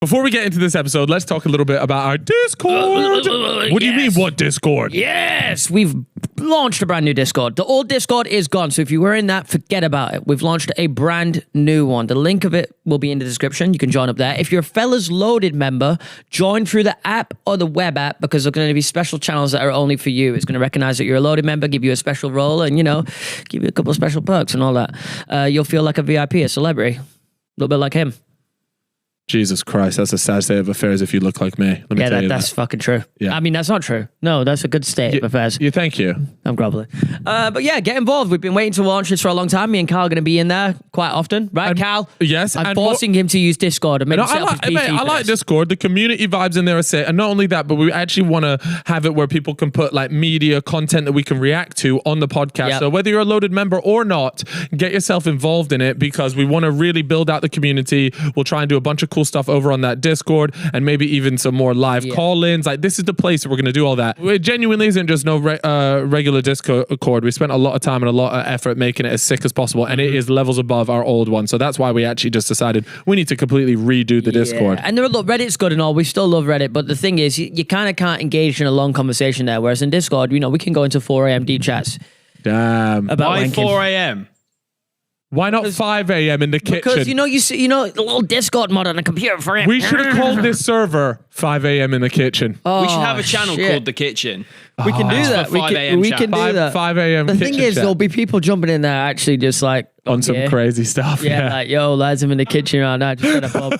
Before we get into this episode, let's talk a little bit about our Discord. What do you mean, what Discord? Yes, we've launched a brand new Discord. The old Discord is gone, so if you were in that, forget about it. We've launched a brand new one. The link of it will be in the description. You can join up there. If you're a Fellas Loaded member, join through the app or the web app, because there are going to be special channels that are only for you. It's going to recognize that you're a Loaded member, give you a special role, and, you know, give you a couple of special perks and all that. You'll feel like a VIP, a celebrity. A little bit like him. Jesus Christ, that's a sad state of affairs if you look like me. Let me tell you that's fucking true. Yeah. I mean, that's not true. No, that's a good state of affairs. Thank you. I'm groveling. But yeah, get involved. We've been waiting to launch this for a long time. Me and Carl are going to be in there quite often. Right, Carl? Yes. I'm forcing him to use Discord and make himself his PC. I like Discord. The community vibes in there are sick. And not only that, but we actually want to have it where people can put like media content that we can react to on the podcast. Yep. So whether you're a Loaded member or not, get yourself involved in it, because we want to really build out the community. We'll try and do a bunch of cool stuff over on that Discord, and maybe even some more live call-ins. Like, this is the place where we're going to do all that. It genuinely isn't just no regular Discord. We spent a lot of time and a lot of effort making it as sick as possible, and it is levels above our old one. So that's why we actually just decided we need to completely redo the Discord. And look, Reddit's good and all. We still love Reddit, but the thing is, you kind of can't engage in a long conversation there. Whereas in Discord, you know, we can go into 4 a.m. deep chats. Damn. About Why wanking. 4 a.m.? Why not 5 a.m. in the kitchen? Because you know the little Discord mod on the computer for him. We should have called this server 5 a.m. in the kitchen. Oh, We should have a channel shit. called The Kitchen. We can do That's that. for 5 We a.m. can do 5 that. 5 a.m. The thing kitchen is, chat. there'll be people jumping in there actually just like on some crazy stuff. Yeah, like, yo, lads, I'm in the kitchen right now. Just had a pub.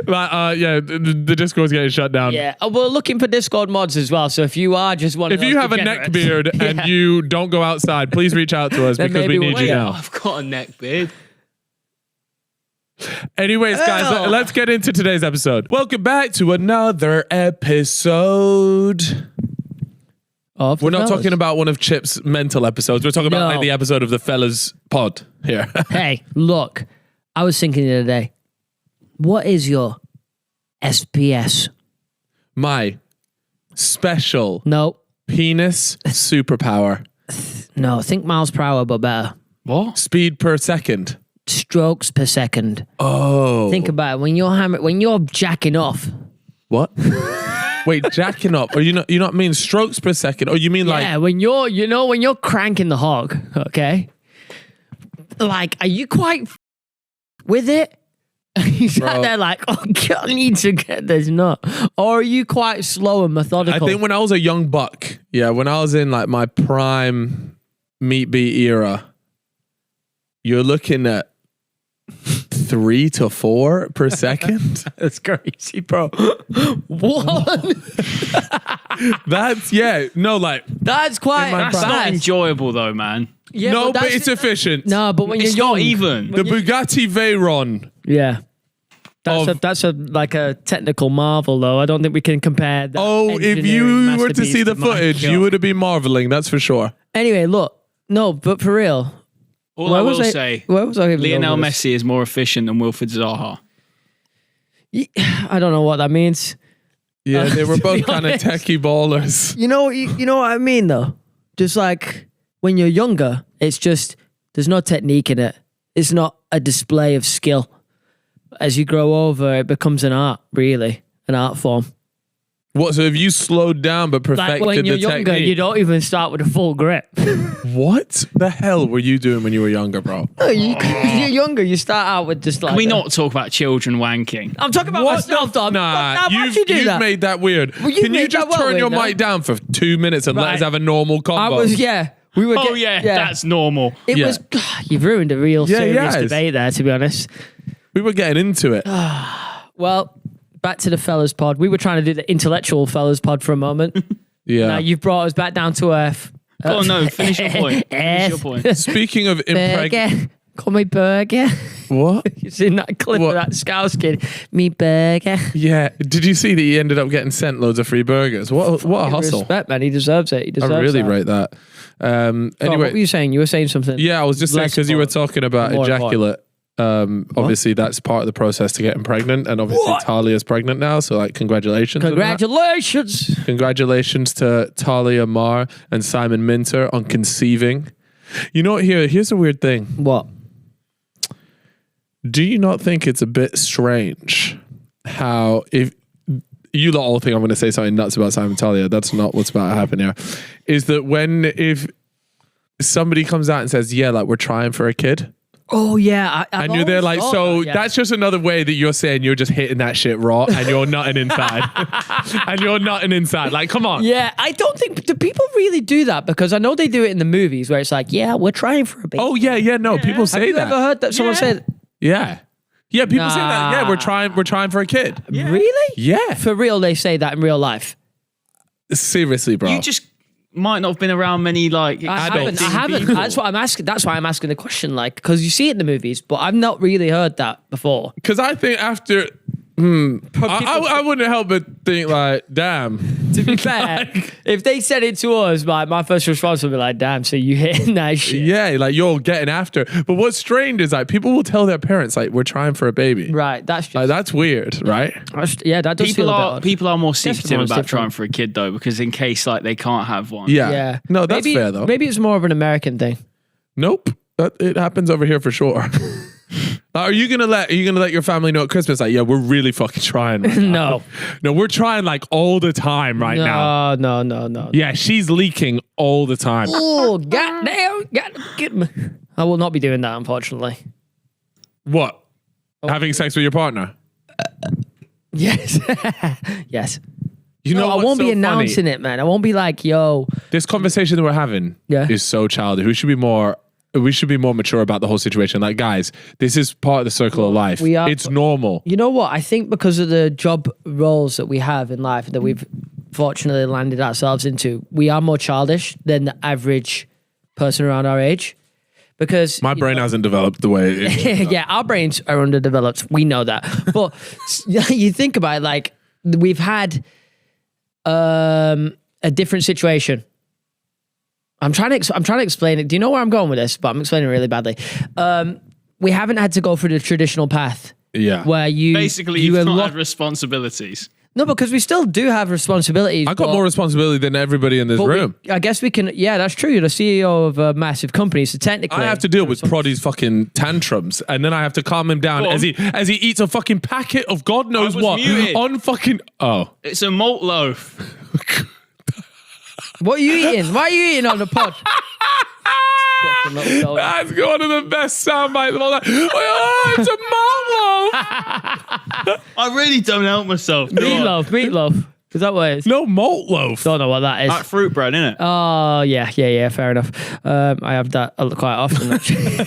The Discord's getting shut down. Yeah, we're looking for Discord mods as well. So if you are just one of If those you have a degenerates- neck beard and you don't go outside, please reach out to us Then because we maybe need you we'll- now. I've got a neck beard. Anyways, guys, Oh. let's get into today's episode. Welcome back to another episode. We're not talking about one of Chip's mental episodes. We're talking about No. like the episode of the Fellas pod here. Hey, look, I was thinking the other day, what is your SPS? My special No, penis superpower. no, think miles per hour, but better. What? Speed per second. Strokes per second. Oh. Think about it. When you're jacking off. What? Wait, jacking up? Or you not mean strokes per second? Or you mean like... Yeah, when you're cranking the hog, okay? Like, are you quite with it? You sat Bro. there like, oh God, I need to get this nut. Or are you quite slow and I methodical? think when I was a young buck, when I was in like my prime meat beat era, you're looking at 3 to 4 per second. That's crazy, bro. What? That's That's quite That's not fast. enjoyable though, man. Yeah, no, but that's- it's efficient. No, but when It's you're not young, even. The Bugatti Veyron. Yeah. That's like a technical marvel, though. I don't think we can compare that. Oh, if you were to see the footage, you would have been marveling. That's for sure. Anyway, look. No, but for real. All I will say, Where was I even Lionel going with Messi is more efficient than Wilfried Zaha. this? I don't know what that means. Yeah, they were To both be kind of honest. techie ballers. You know what I mean, though? Just like when you're younger, it's just, there's no technique in it. It's not a display of skill. As you grow over, it becomes an art, really, an art form. What? So if you slowed down but perfected Like when you're the younger, technique, you don't even start with a full grip. what the hell were you doing when you were younger, bro? No, you're younger, you start out with just like... Can we not talk about children wanking? I'm talking about myself, dog. Nah, Why'd you do you've that? made that weird. Well, you Can you made just that well turn your weird, mic down for 2 minutes and let Right. us have a normal combo? We were Oh yeah, that's normal. It Yeah. was... You've ruined a real serious yes. debate there, to be honest. We were getting into it. Well, back to the fellas pod. We were trying to do the intellectual fellas pod for a moment. Yeah. Now you've brought us back down to earth. Oh no, finish your point. Finish your point. Speaking of Burger. Call me burger. what? You seen that clip What? of that Scouse kid? Me burger. Yeah. Did you see that he ended up getting sent loads of free burgers? What a hustle. Respect, man. He deserves it. He I deserves really that. rate that. Go on, Anyway, what were you saying? You were saying something. yeah, I was just saying Less because you were important. talking about More ejaculate. Obviously, that's part of the process to getting pregnant, and obviously Talia's pregnant now. So, like, congratulations! on that. Congratulations. Congratulations to Talia Marr and Simon Minter on conceiving. You know what? Here's a weird thing. What? Do you not think it's a bit strange how if you lot all think I'm going to say something nuts about Simon Talia. That's not what's about to happen here. Is that if somebody comes out and says, yeah, like we're trying for a kid. Oh yeah, and you're there like, so that's just another way that you're saying you're just hitting that shit raw and you're nutting inside. And you're nutting inside. Like, come on. Yeah, I don't think, do people really do that? Because I know they do it in the movies where it's like, yeah, we're trying for a baby. Oh yeah, no, people say Have you that. ever heard that someone said? Yeah. Yeah, people say that. Yeah, we're trying for a kid. Yeah. Really? Yeah. For real, they say that in real life. Seriously, bro. You just might not have been around many like I haven't. That's what I'm asking. That's why I'm asking the question, like, because you see it in the movies, but I've not really heard that before. Because I think after, I wouldn't help but think like, damn. To be fair, if they said it to us, like my first response would be like, damn, so you hitting that shit. Yeah, like you're getting after. But what's strange is like people will tell their parents like we're trying for a baby. Right, that's just, like that's weird, right? Yeah, that does feel a bit odd. People are more secretive about different. trying for a kid though, because in case like they can't have one. Yeah. No, that's fair though. Maybe it's more of an American thing. Nope. It happens over here for sure. Are you gonna let your family know at Christmas? Like, yeah, we're really fucking trying. Right now. No, we're trying like all the time right now. No. Yeah, she's leaking all the time. Oh, goddamn! Get me. I will not be doing that, unfortunately. What? Having sex with your partner? Yes. Yes. You know, I won't be announcing it, man. I won't be like, yo. This conversation that we're having is so childish. We should be more mature about the whole situation. Like, guys, this is part of the circle of life. It's normal. You know what? I think because of the job roles that we have in life that we've fortunately landed ourselves into, we are more childish than the average person around our age. Because my brain hasn't developed the way it is. Yeah, our brains are underdeveloped. We know that. But you think about it, like we've had a different situation. I'm trying to explain it. Do you know where I'm going with this? But I'm explaining it really badly. We haven't had to go through the traditional path. Yeah. Where you've not had responsibilities. No, because we still do have responsibilities. I got more responsibility than everybody in this room. I guess we can. Yeah, that's true. You're the CEO of a massive company, so technically, I have to deal with Proddy's fucking tantrums, and then I have to calm him down as he eats a fucking packet of God knows what on fucking. Oh, it's a malt loaf. What are you eating? Why are you eating on the pod? That's one of the best sound bites of all that. Oh, it's a malt loaf. I really don't help myself. Meatloaf. Is that what it is? No, malt loaf. Don't know what that is. Like fruit bread, innit? Oh, yeah, fair enough. I have that quite often, actually.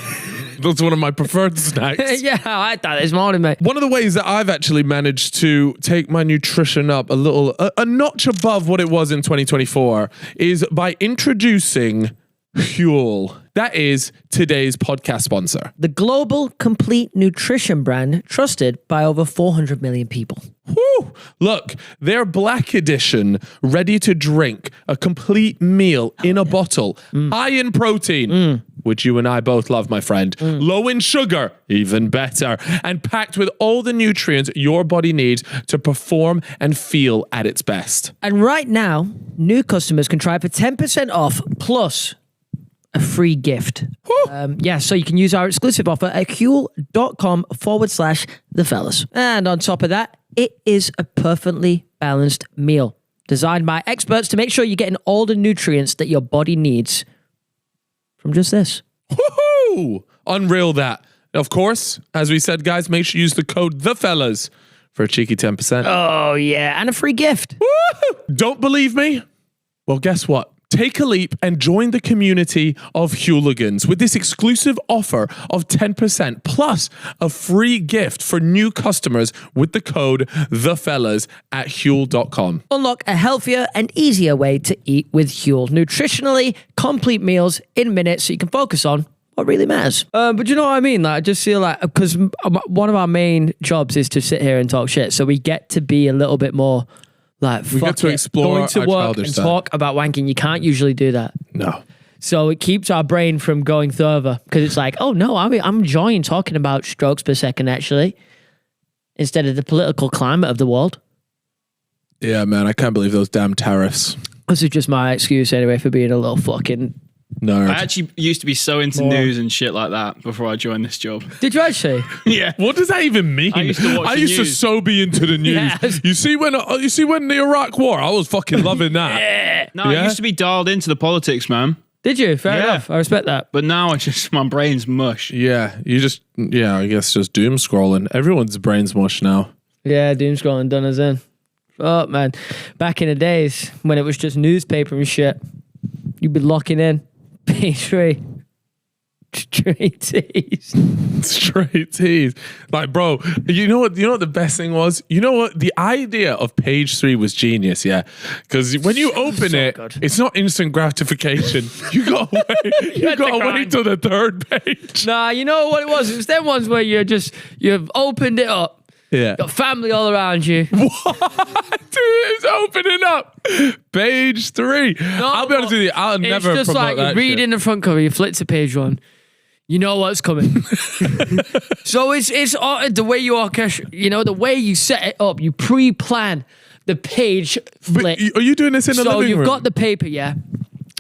That's one of my preferred snacks. Yeah, I had that this morning, mate. One of the ways that I've actually managed to take my nutrition up a notch above what it was in 2024 is by introducing Huel. That is today's podcast sponsor. The global complete nutrition brand trusted by over 400 million people. Woo! Look, their Black Edition, ready to drink, a complete meal in a bottle, high in protein, which you and I both love, my friend, low in sugar, even better, and packed with all the nutrients your body needs to perform and feel at its best. And right now, new customers can try for 10% off plus a free gift. So you can use our exclusive offer at huel.com/thefellas. And on top of that, it is a perfectly balanced meal designed by experts to make sure you're getting all the nutrients that your body needs from just this. Woohoo! Unreal that. Of course, as we said, guys, make sure you use the code THEFELLAS for a cheeky 10%. Oh, yeah. And a free gift. Woo-hoo! Don't believe me? Well, guess what? Take a leap and join the community of Hooligans with this exclusive offer of 10% plus a free gift for new customers with the code THEFELLAS at Huel.com. Unlock a healthier and easier way to eat with Huel. Nutritionally complete meals in minutes so you can focus on what really matters. But you know what I mean? Like, I just feel like, because one of our main jobs is to sit here and talk shit, so we get to be a little bit more like, we get to explore going to our work childish and side. talk about wanking. You can't usually do that. No. So it keeps our brain from going further because it's like, oh no, I'm enjoying talking about strokes per second actually, instead of the political climate of the world. Yeah, man, I can't believe those damn tariffs. This is just my excuse anyway for being a little fucking Nerd. I actually used to be so into news and shit like that before I joined this job. Did you actually? Yeah. What does that even mean? I used to watch the to news. so be into the news. Yes. You see when the Iraq War, I was fucking loving that. No, I Yeah? used to be dialed into the politics, man. Did you? Fair Yeah. enough. I respect that. But now my brain's mush. Yeah, I guess just doom scrolling. Everyone's brain's mush now. Yeah, doom scrolling done us in. Oh, man. Back in the days when it was just newspaper and shit, you'd be locking in. Page 3. Straight tease. Straight tease. Like, bro, you know what the best thing was? You know what? The idea of page 3 was genius, yeah. Because when you open it, good. it's not instant gratification. You gotta wait. You gotta wait till the third page. Nah, you know what it was? It was them ones where you've opened it up. Yeah. Got family all around you. What? Dude, it's opening up. Page 3. I'll be honest with you, I'll never It's just promote like that you read shit. in the front cover, you flip to page 1. You know what's coming. So it's the way you orchestrate, the way you set it up, you pre-plan the page flip. But are you doing this in the So living you've room? got the paper, yeah,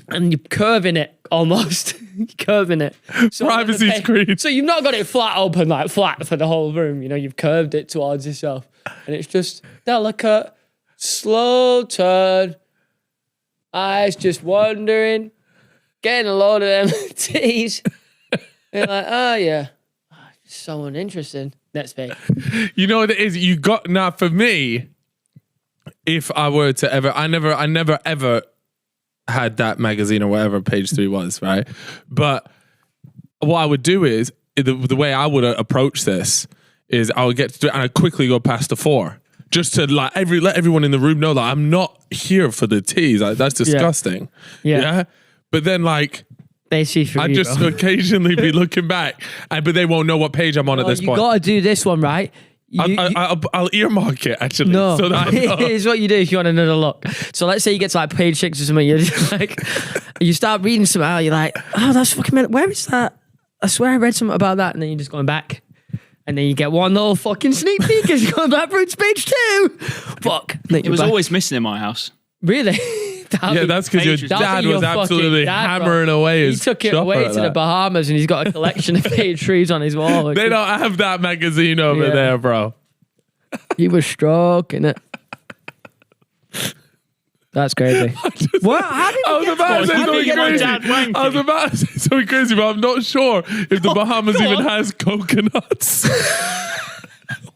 and you're curving it almost. You're curving it. So Privacy on the screen. So you've not got it flat open, like flat for the whole room. You've curved it towards yourself. And it's just delicate, slow turn, eyes just wandering, getting a load of them teas. You're like, oh yeah, so uninteresting. Next page. You know what it is? You got now for me. If I were to ever, I never ever had that magazine or whatever page 3 was, right? But what I would do is the way I would approach this is I would get to it and I'd quickly go past the 4. Just to like let everyone in the room know that I'm not here for the teas. Like, that's disgusting. Yeah. But then like They see through I you, just bro. occasionally be looking back, but they won't know what page I'm on at this You point. got to do this one, right? I'll earmark it actually. No, So that I know. here's what you do if you want another look. So let's say you get to like page 6 or something. You're just like, you start reading something out. You're like, oh, that's fucking. Where is that? I swear I read something about that, and then you're just going back, and then you get one little fucking sneak peek as you're going back through to page 2. Fuck. It was always missing in my house. Really. Yeah, that's because your dad was absolutely hammering away He his took it chopper away at to the that. Bahamas, and he's got a collection of page 3s on his wall. They don't have that magazine over Yeah. there, bro. He was stroking it. That's crazy. What? How did I was about to say How did something you get my crazy. dad wanking? I was about to say something crazy, but I'm not sure if the Bahamas go even on. has coconuts.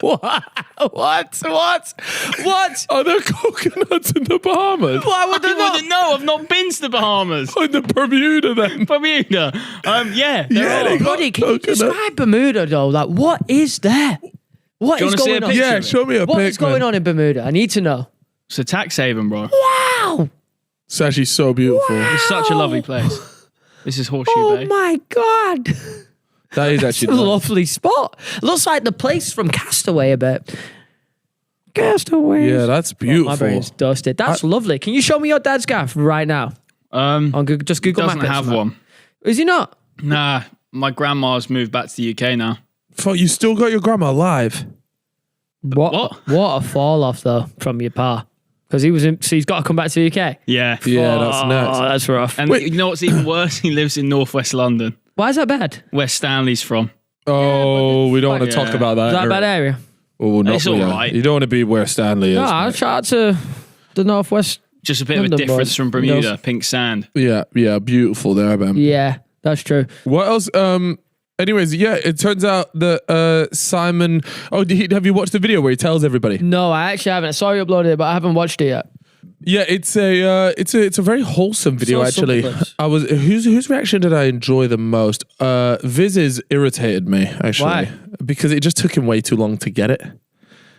What? Are there coconuts in the Bahamas? Why would I they not? wouldn't know. I've not been to the Bahamas. In the Bermuda then? Bermuda. Yeah. Yeah, they got Buddy, can you coconut. describe Bermuda though? Like, what is there? What Do you is wanna see a going on? picture? Yeah, show me a What pic, is going man. on in Bermuda? I need to know. It's a tax haven, bro. Wow! It's actually so beautiful. It's such a lovely place. This is Horseshoe Oh Bay. my god! That is It's a actually nice. lovely spot. Looks like the place from Castaway a bit. Castaway. Yeah, that's My beautiful. brain's dusted. That's lovely. Can you show me your dad's gaff right now? On Google, just Google Doesn't Map it have somehow. one. Is he not? Nah, my grandma's moved back to the UK now. Fuck, you still got your grandma alive? What a fall off though from your pa. Because so he's got to come back to the UK. Yeah. Yeah, that's nuts. Oh, that's rough. And you know what's even worse? He lives in northwest London, Why is that bad? where Stanley's from. Oh, we don't want to Yeah. talk about that. Is that a bad area? Oh, no, It's all right. You don't want to be where Stanley is. No, I'll mate. shout out to the northwest. Just a bit of a London difference boys. from Bermuda. Those- Pink sand. Yeah, beautiful there, man. Yeah, that's true. What else? Anyways, yeah, it turns out that Simon. Oh, have you watched the video where he tells everybody? No, I actually haven't. I saw you uploaded it, but I haven't watched it yet. Yeah, it's a very wholesome video Saw some actually. clips. I was whose reaction did I enjoy the most? Viz's irritated me actually. Why? Because it just took him way too long to get it.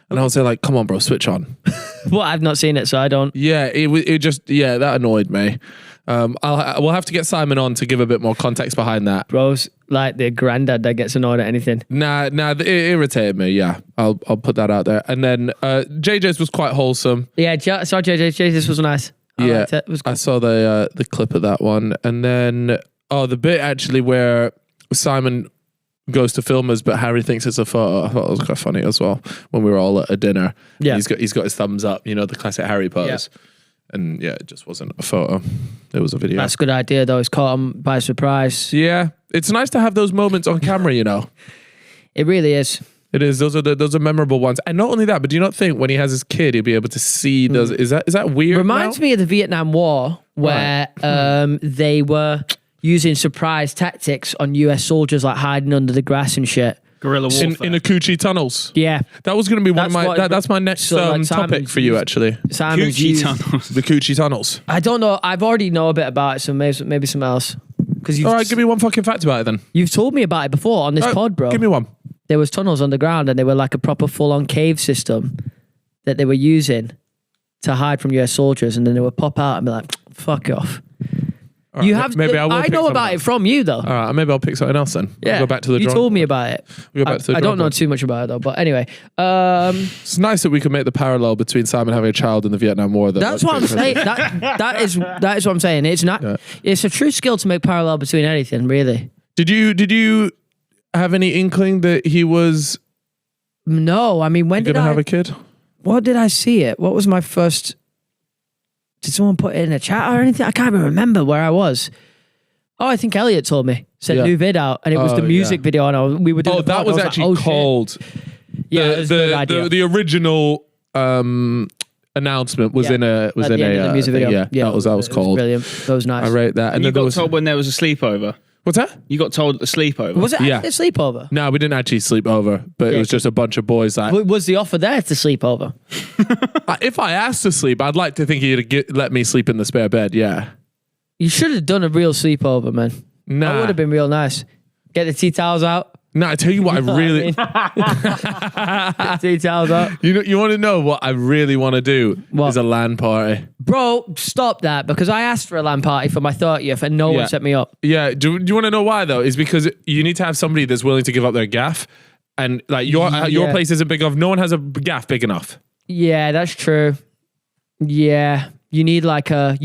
And I was like, come on, bro, switch on. Well, I've not seen it, so I don't. Yeah, it just that annoyed me. We'll have to get Simon on to give a bit more context behind that. Bro's like the granddad that gets annoyed at anything. Nah, it irritated me. Yeah, I'll put that out there. And then JJ's was quite wholesome. Yeah, I saw JJ. This was nice. I Yeah, liked it. It was cool. I saw the clip of that one, and then the bit actually where Simon goes to film us, but Harry thinks it's a photo. I thought it was quite funny as well when we were all at a dinner. Yeah. he's got his thumbs up, the classic Harry pose. And yeah, it just wasn't a photo. It was a video. That's a good idea, though. It's caught him by surprise. Yeah, it's nice to have those moments on camera, you know. It really is. It is. Those are memorable ones. And not only that, but do you not think when he has his kid, he'll be able to see those? Is that weird? Reminds me of the Vietnam War, where they were using surprise tactics on US soldiers, like hiding under the grass and shit. Guerrilla warfare. In the Coochie tunnels. Yeah. That was going to be one of my... That's my next topic for you, actually. Simon's Coochie tunnels. The Coochie tunnels. I don't know. I've already know a bit about it, so maybe something else. All right, give me one fucking fact about it then. You've told me about it before on this pod, bro. Give me one. There was tunnels underground, and they were like a proper full-on cave system that they were using to hide from US soldiers, and then they would pop out and be like, "Fuck off." Right, you have. Maybe I will. I know about it from you, though. All right, maybe I'll pick something else then. Yeah, We'll go back to the. You told me about it. We'll go back to the I don't know too much about it though, but anyway. It's nice that we can make the parallel between Simon having a child and the Vietnam War. That's what I'm saying. That is what I'm saying. It's not. Yeah. It's a true skill to make parallel between anything, really. Did you have any inkling that he was? No, I mean, when did I have a kid? What did I see it? What was my first? Did someone put it in a chat or anything? I can't even remember where I was. Oh, I think Elliot told me. Said new vid out, and it was the music video, and we were doing. Oh, that was actually called. Yeah, the original announcement was in a music video. Yeah, that was called. Brilliant. That was nice. I rate that. And you got told when there was a sleepover. What's that? You got told at the sleepover. Was it actually a sleepover? No, we didn't actually sleep over, but it was just a bunch of boys. Was the offer there to sleep over? If I asked to sleep, I'd like to think he'd let me sleep in the spare bed. Yeah. You should have done a real sleepover, man. Nah. That would have been real nice. Get the tea towels out. No, I tell you what, I really... Get the tea towels out. You want to know what I really want to do? What? Is a LAN party. Bro, stop that, because I asked for a LAN party for my 30th and no one set me up. Yeah, do you want to know why though? Is because you need to have somebody that's willing to give up their gaff, and like your place isn't big enough. No one has a gaff big enough. Yeah, that's true. Yeah, you need like a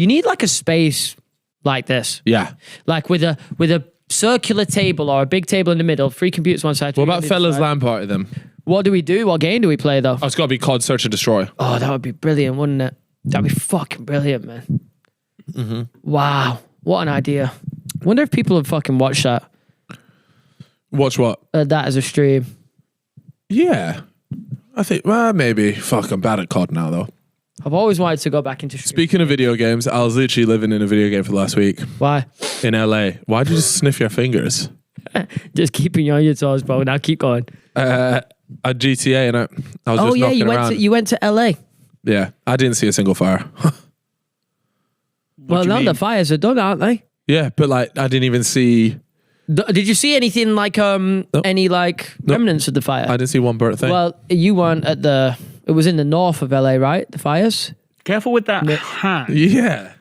space like this. Yeah, like with a circular table or a big table in the middle, 3 computers one side. What about fellas LAN party then? What do we do? What game do we play though? Oh, it's got to be COD Search and Destroy. Oh, that would be brilliant, wouldn't it? That'd be fucking brilliant, man. Mm-hmm. Wow, what an idea. Wonder if people have fucking watched that. Watch what? That as a stream. Yeah, I think maybe. Fuck, I'm bad at COD now though. I've always wanted to go back into stream. Speaking of video games, I was literally living in a video game for the last week. Why? In LA. Why'd you just sniff your fingers? Just keeping you on your toes, bro. Now keep going. At GTA, and I was just knocking around. You went to LA. Yeah, I didn't see a single fire. Well, now the fires are done, aren't they? Yeah, but like I didn't even see. Did you see anything like any like remnants of the fire? I didn't see one burnt thing. Well, you weren't at the. It was in the north of LA, right? The fires. Careful with that hat. Yeah.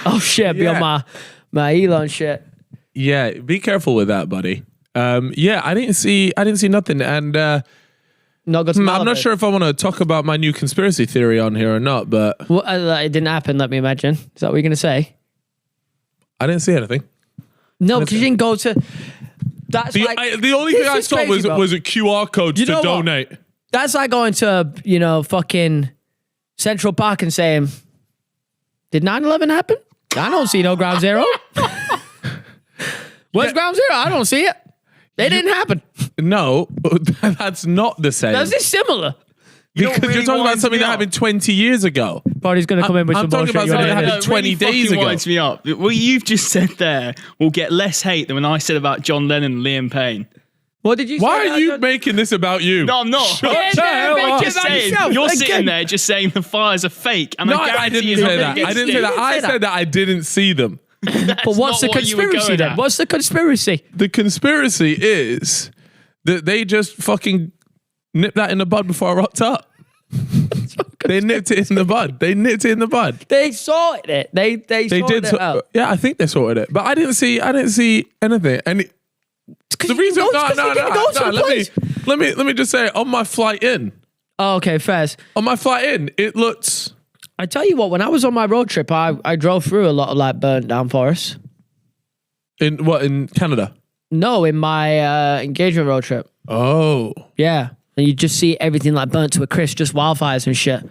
Oh shit! Be on my Elon shit. Yeah, be careful with that, buddy. Yeah, I didn't see nothing, and not good. I'm not sure if I want to talk about my new conspiracy theory on here or not, but well, it didn't happen. Let me imagine. Is that what you're gonna say? I didn't see anything. No, because you didn't go to. That's the only thing I saw was a QR code to donate. What? That's like going to fucking Central Park and saying, "Did 9/11 happen? I don't see no Ground Zero." Where's Ground Zero? I don't see it. It didn't happen. No, that's not the same. That's just similar. Because you're talking about something that happened 20 years ago. Party's going to come in with some bullshit. I'm talking about something that happened 20 days ago. Winds me up. What you've just said there will get less hate than when I said about John Lennon and Liam Payne. What did you say? Why are you making this about you? No, I'm not. I'm just saying, you're sitting there just saying the fires are fake. And I didn't say that. I didn't say that. I said that I didn't see them. But what's the conspiracy then? What's the conspiracy? The conspiracy is that they just fucking nipped that in the bud before I rocked up. They nipped it in the bud. They sorted it. They sorted it out. Yeah, I think they sorted it. But I didn't see anything. And the reason let me just say, on my flight in. Oh, okay, fairs. On my flight in, it looked. I tell you what, when I was on my road trip, I drove through a lot of like burnt down forests. In Canada? No, in my engagement road trip. Oh. Yeah. And you just see everything like burnt to a crisp, just wildfires and shit.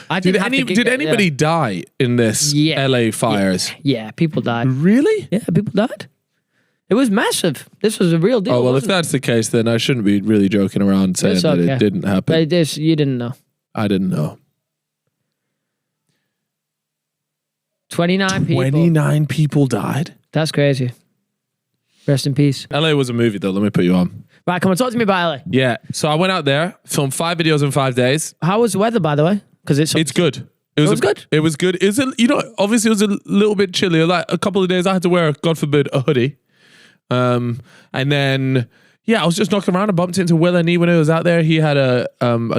I Did, didn't have to did anybody die in this Yeah. LA fires? Yeah, people died. Really? Yeah, people died. It was massive. This was a real deal. Oh, well, if wasn't it? that's the case, then I shouldn't be really joking around saying It's that okay. it didn't happen. But this, you didn't know. I didn't know. 29 people. 29 people died? That's crazy. Rest in peace. LA was a movie, though. Let me put you on. Right, come on, talk to me about LA. Yeah. So I went out there, filmed 5 videos in 5 days. How was the weather, by the way? Because it's good. It was good? It was good. It was, obviously it was a little bit chilly. Like a couple of days I had to wear, God forbid, a hoodie. And then, I was just knocking around. I bumped into Will and E when I was out there. He had a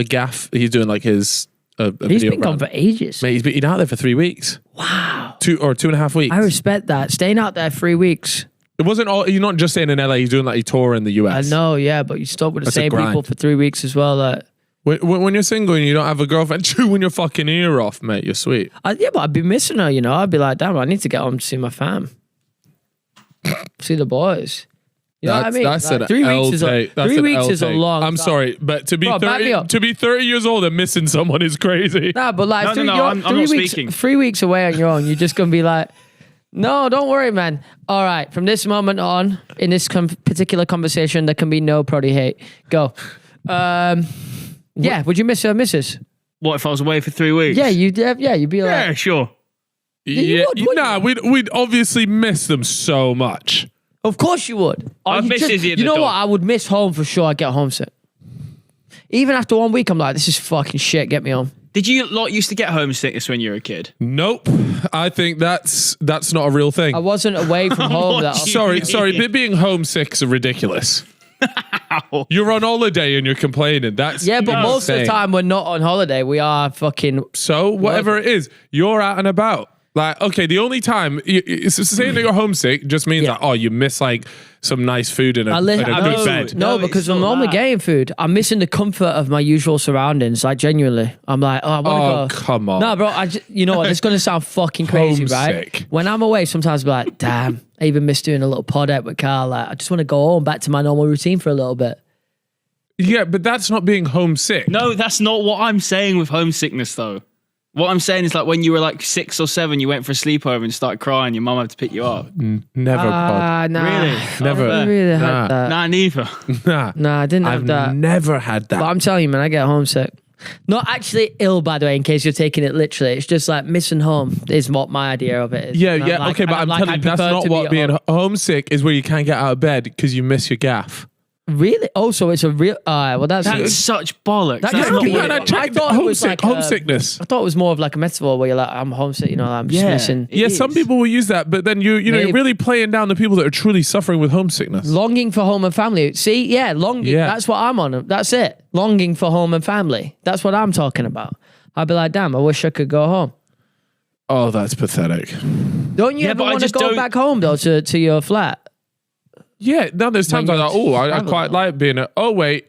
gaff. He's doing like his a He's video been gone round. for ages. Mate, he's been out there for 3 weeks. Wow. 2.5 weeks. I respect that. Staying out there 3 weeks. It wasn't all. You're not just staying in LA. He's doing like a tour in the US. I know, yeah, but you stuck with the That's a same grind. people for 3 weeks as well. Like, When you're single and you don't have a girlfriend, chewing your fucking ear off, mate, you're sweet. yeah, but I'd be missing her, you know. I'd be like, damn, I need to get home to see my fam. See the boys. You know what I mean? That's Like, an 3 L weeks is a, take. That's 3 an weeks L is a take. long I'm time. sorry, but to be Bro, back me 30 up. to be 30 years old and missing someone is crazy. Nah, but like No, I'm not 3 weeks, speaking. 3 weeks away on your own, you're just gonna be like, no, don't worry, man. All right, from this moment on, in this particular conversation, there can be no Proddy hate. Go. Yeah, would you miss her, missus? What if I was away for 3 weeks? Yeah, you'd be like, Yeah, sure. you would, wouldn't you? We'd obviously miss them so much. of course you would. I'd miss Izzy and You the know dog. what? I would miss home for sure. I'd get homesick. Even after 1 week, I'm like, this is fucking shit. Get me home. Did you lot used to get homesickness when you were a kid? Nope. I think that's not a real thing. I wasn't away from home that often. Sorry, being homesick is ridiculous. You're on holiday and you're complaining. That's Yeah, but most of the insane. time we're not on holiday. We are fucking. So whatever it is, you're out and about. Like, okay, the only time saying that you're homesick just means Yeah. that, oh, you miss like some nice food and a good bed. No, No, because it's I'm not only that. getting food. I'm missing the comfort of my usual surroundings. Like, genuinely. I'm like, I want Oh, to go. come on. No, bro, you know what? It's going to sound fucking crazy, right? Homesick. When I'm away, sometimes I'll be like, damn, I even miss doing a little pod out with Carl. Like, I just want to go home, back to my normal routine for a little bit. Yeah, but that's not being homesick. No, that's not what I'm saying with homesickness, though. What I'm saying is like when you were like 6 or 7, you went for a sleepover and started crying. Your mum had to pick you up. Never, pod. Nah. Really? Never. I really Nah. had that. Nah, neither. Nah. Nah, I didn't have I've that. never had that. But I'm telling you, man, I get homesick. Not actually ill, by the way, in case you're taking it literally. It's just like missing home is what my idea of it is. Yeah, And yeah, like- okay, but and I'm like, telling I you, that's prefer not to be what at being home. homesick is, where you can't get out of bed because you miss your gaff. Really? Oh, so it's a real. Well, that's Such bollocks. That- That's yeah, not yeah, what yeah, it is. I thought it was like, homesickness. I thought it was more of like a metaphor where you're like, I'm homesick, you know, I'm just Yeah. missing. It Yeah, is. some people will use that, but then you're Maybe. really playing down the people that are truly suffering with homesickness. Longing for home and family. See, yeah, longing. Yeah. That's what I'm on. That's it. Longing for home and family. That's what I'm talking about. I'd be like, damn, I wish I could go home. Oh, that's pathetic. Don't you Yeah, ever but I want to just go don't- back home though to your flat? Yeah, no, there's times When like, you're oh, I traveling. quite like being oh, wait,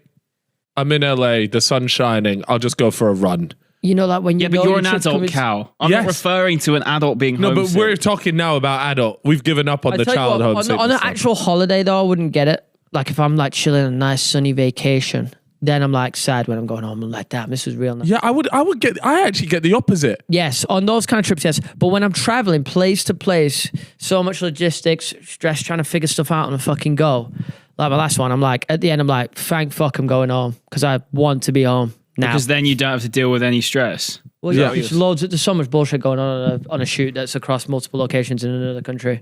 I'm in LA, the sun's shining, I'll just go for a run. You know, like when you Yeah, but know you're your an trip's adult, coming- Cal. I'm Yes. not referring to an adult being No, homesick. but we're talking now about adult. We've given up on I the tell you child what, homesickness. on an stuff. actual holiday though, I wouldn't get it. Like if I'm like chilling on a nice sunny vacation, then I'm like sad when I'm going home. I'm like, damn, this was real nice. Yeah, I actually get the opposite. Yes, on those kind of trips, yes. But when I'm traveling place to place, so much logistics, stress trying to figure stuff out on a fucking go. Like my last one, I'm like, at the end, I'm like, thank fuck I'm going home because I want to be home now. Because then you don't have to deal with any stress. Well, Yeah. yeah, there's so much bullshit going on a shoot that's across multiple locations in another country.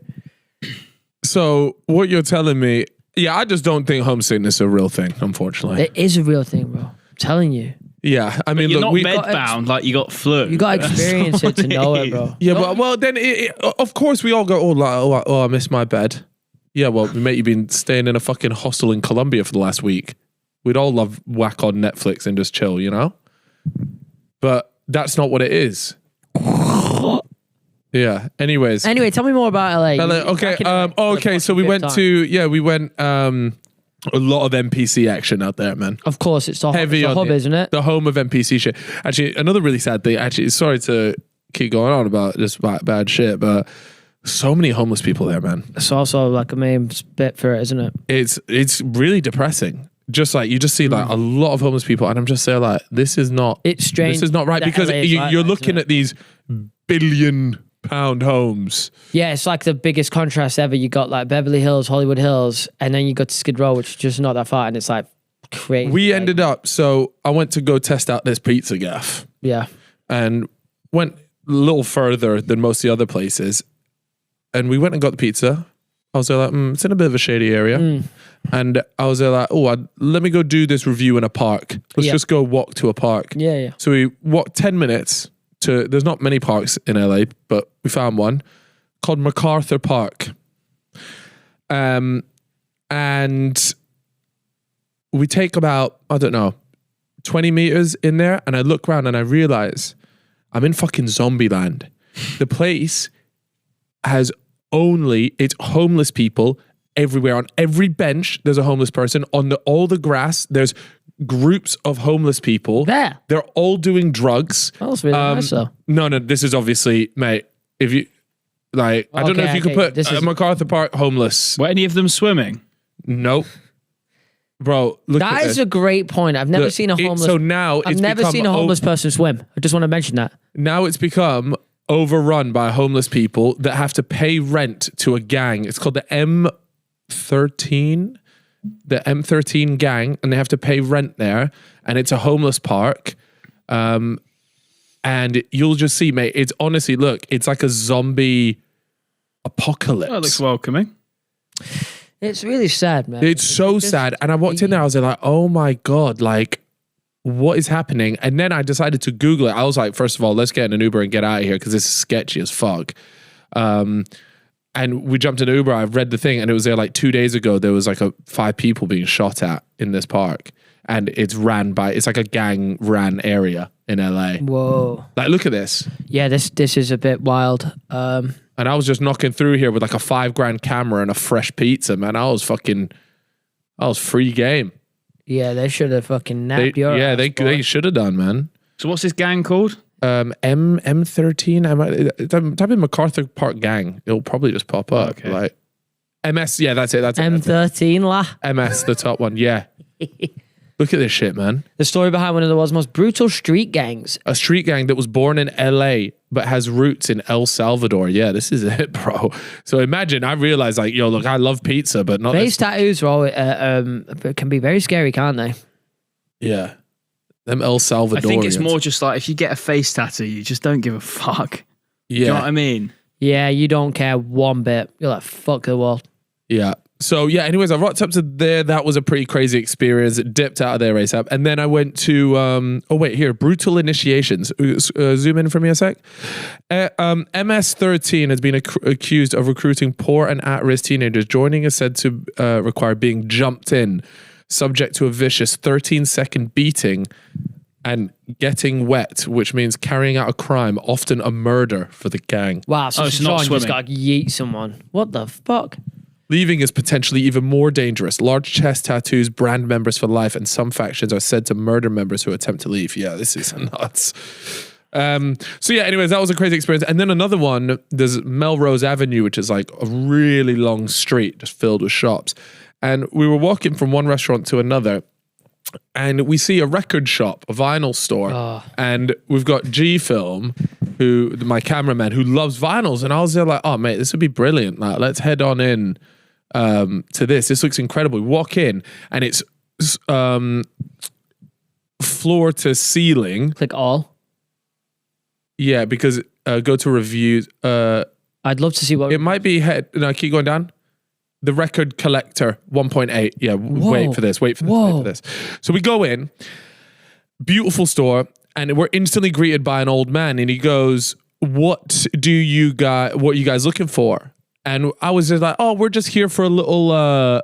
So what you're telling me, yeah, I just don't think homesickness is a real thing, unfortunately. It is a real thing, bro. I'm telling you. Yeah, I mean, You're look, not we bedbound like you got flu. You got to experience it to know it, bro. yeah, but well, then of course we all go, oh, I miss my bed. Yeah, well, mate, you've been staying in a fucking hostel in Colombia for the last week. We'd all love whack on Netflix and just chill, you know. But that's not what it is. Yeah. Anyways. Anyway, tell me more about LA. Okay. So we went a lot of NPC action out there, man. Of course, it's the Heavy on hub, it. isn't it? The home of NPC shit. Actually, another really sad thing. Actually, sorry to keep going on about just bad shit, but so many homeless people there, man. It's also like a main bit for it, isn't it? It's really depressing. just like, you just see like a lot of homeless people, and I'm just there like, this is not, It's strange. this is not right, that because LA is like you're that, looking isn't at these billion-pound homes. Yeah, it's like the biggest contrast ever. You got like Beverly Hills, Hollywood Hills, and then you got to Skid Row, which is just not that far, and it's like crazy. We ended up, so I went to go test out this pizza gaff, Yeah. and went a little further than most of the other places, and we went and got the pizza. I was there like, it's in a bit of a shady area. And I was there like, let me go do this review in a park. Let's just go walk to a park. Yeah. So we walked 10 minutes to, there's not many parks in LA, but we found one called MacArthur Park. And we take about, 20 meters in there, and I look around and I realize I'm in fucking zombie land. The place has it's homeless people everywhere. On every bench, there's a homeless person. On all the grass, there's groups of homeless people. There. They're all doing drugs. That was really nice though. No, this is obviously, mate, if you, like, I don't know if you could put MacArthur Park homeless. Were any of them swimming? Nope. Bro, look at That is this. a great point. I've never seen a homeless. So now I've it's never become seen a homeless person swim. I just want to mention that. Now it's become overrun by homeless people that have to pay rent to a gang. It's called the M13 gang, and they have to pay rent there, and it's a homeless park. And you'll just see, mate, it's honestly, look, it's like a zombie apocalypse. Oh, it looks welcoming. It's really sad, man. It's so sad. And I walked in there, I was like, oh my God, like, what is happening? And then I decided to Google it. I was like, first of all, let's get in an Uber and get out of here, because this is sketchy as fuck. And we jumped in an Uber. I've read the thing, and it was there like 2 days ago. There was like 5 people being shot at in this park, and it's like a gang ran area in LA. Whoa. Like, look at this. Yeah, this is a bit wild. And I was just knocking through here with like a $5,000 camera and a fresh pizza, man. I was free game. Yeah, they should have fucking napped your ass, they should have done, man. So what's this gang called? M13. Type in MacArthur Park gang. It'll probably just pop up. Okay. Like MS. Yeah, that's it. M13 la. MS, the top one. Yeah. Look at this shit, man. The story behind one of the world's most brutal street gangs. A street gang that was born in LA but has roots in El Salvador. Yeah, this is it, bro. So imagine, I realized like, yo, look, I love pizza, but not Face tattoos are always, can be very scary, can't they? Yeah. Them El Salvadorians. I think it's more just like, if you get a face tattoo, you just don't give a fuck. Yeah. Do you know what I mean? Yeah, you don't care one bit. You're like, fuck the world. Yeah. So yeah, anyways, I rocked up to there. That was a pretty crazy experience. It dipped out of there ASAP. And then I went to, brutal initiations. Zoom in for me a sec. MS-13 has been accused of recruiting poor and at-risk teenagers. Joining is said to require being jumped in, subject to a vicious 13-second beating and getting wet, which means carrying out a crime, often a murder for the gang. Wow, so it's not Sean just swimming. got to yeet someone. What the fuck? Leaving is potentially even more dangerous. Large chest tattoos brand members for life, and some factions are said to murder members who attempt to leave. Yeah, this is nuts. So yeah, anyways, that was a crazy experience. And then another one, there's Melrose Avenue, which is like a really long street just filled with shops. And we were walking from one restaurant to another, and we see a record shop, a vinyl store. And we've got G-Film, my cameraman, who loves vinyls. And I was there like, oh mate, this would be brilliant. Like, let's head on in to this. This looks incredible. We walk in and it's floor to ceiling. Click all. Yeah, because go to reviews. I'd love to see what... It might be no, keep going down. The record collector 1.8. Yeah, wait for this. Wait for this. So we go in, beautiful store, and we're instantly greeted by an old man, and he goes, what are you guys looking for? And I was just like, oh, we're just here for a little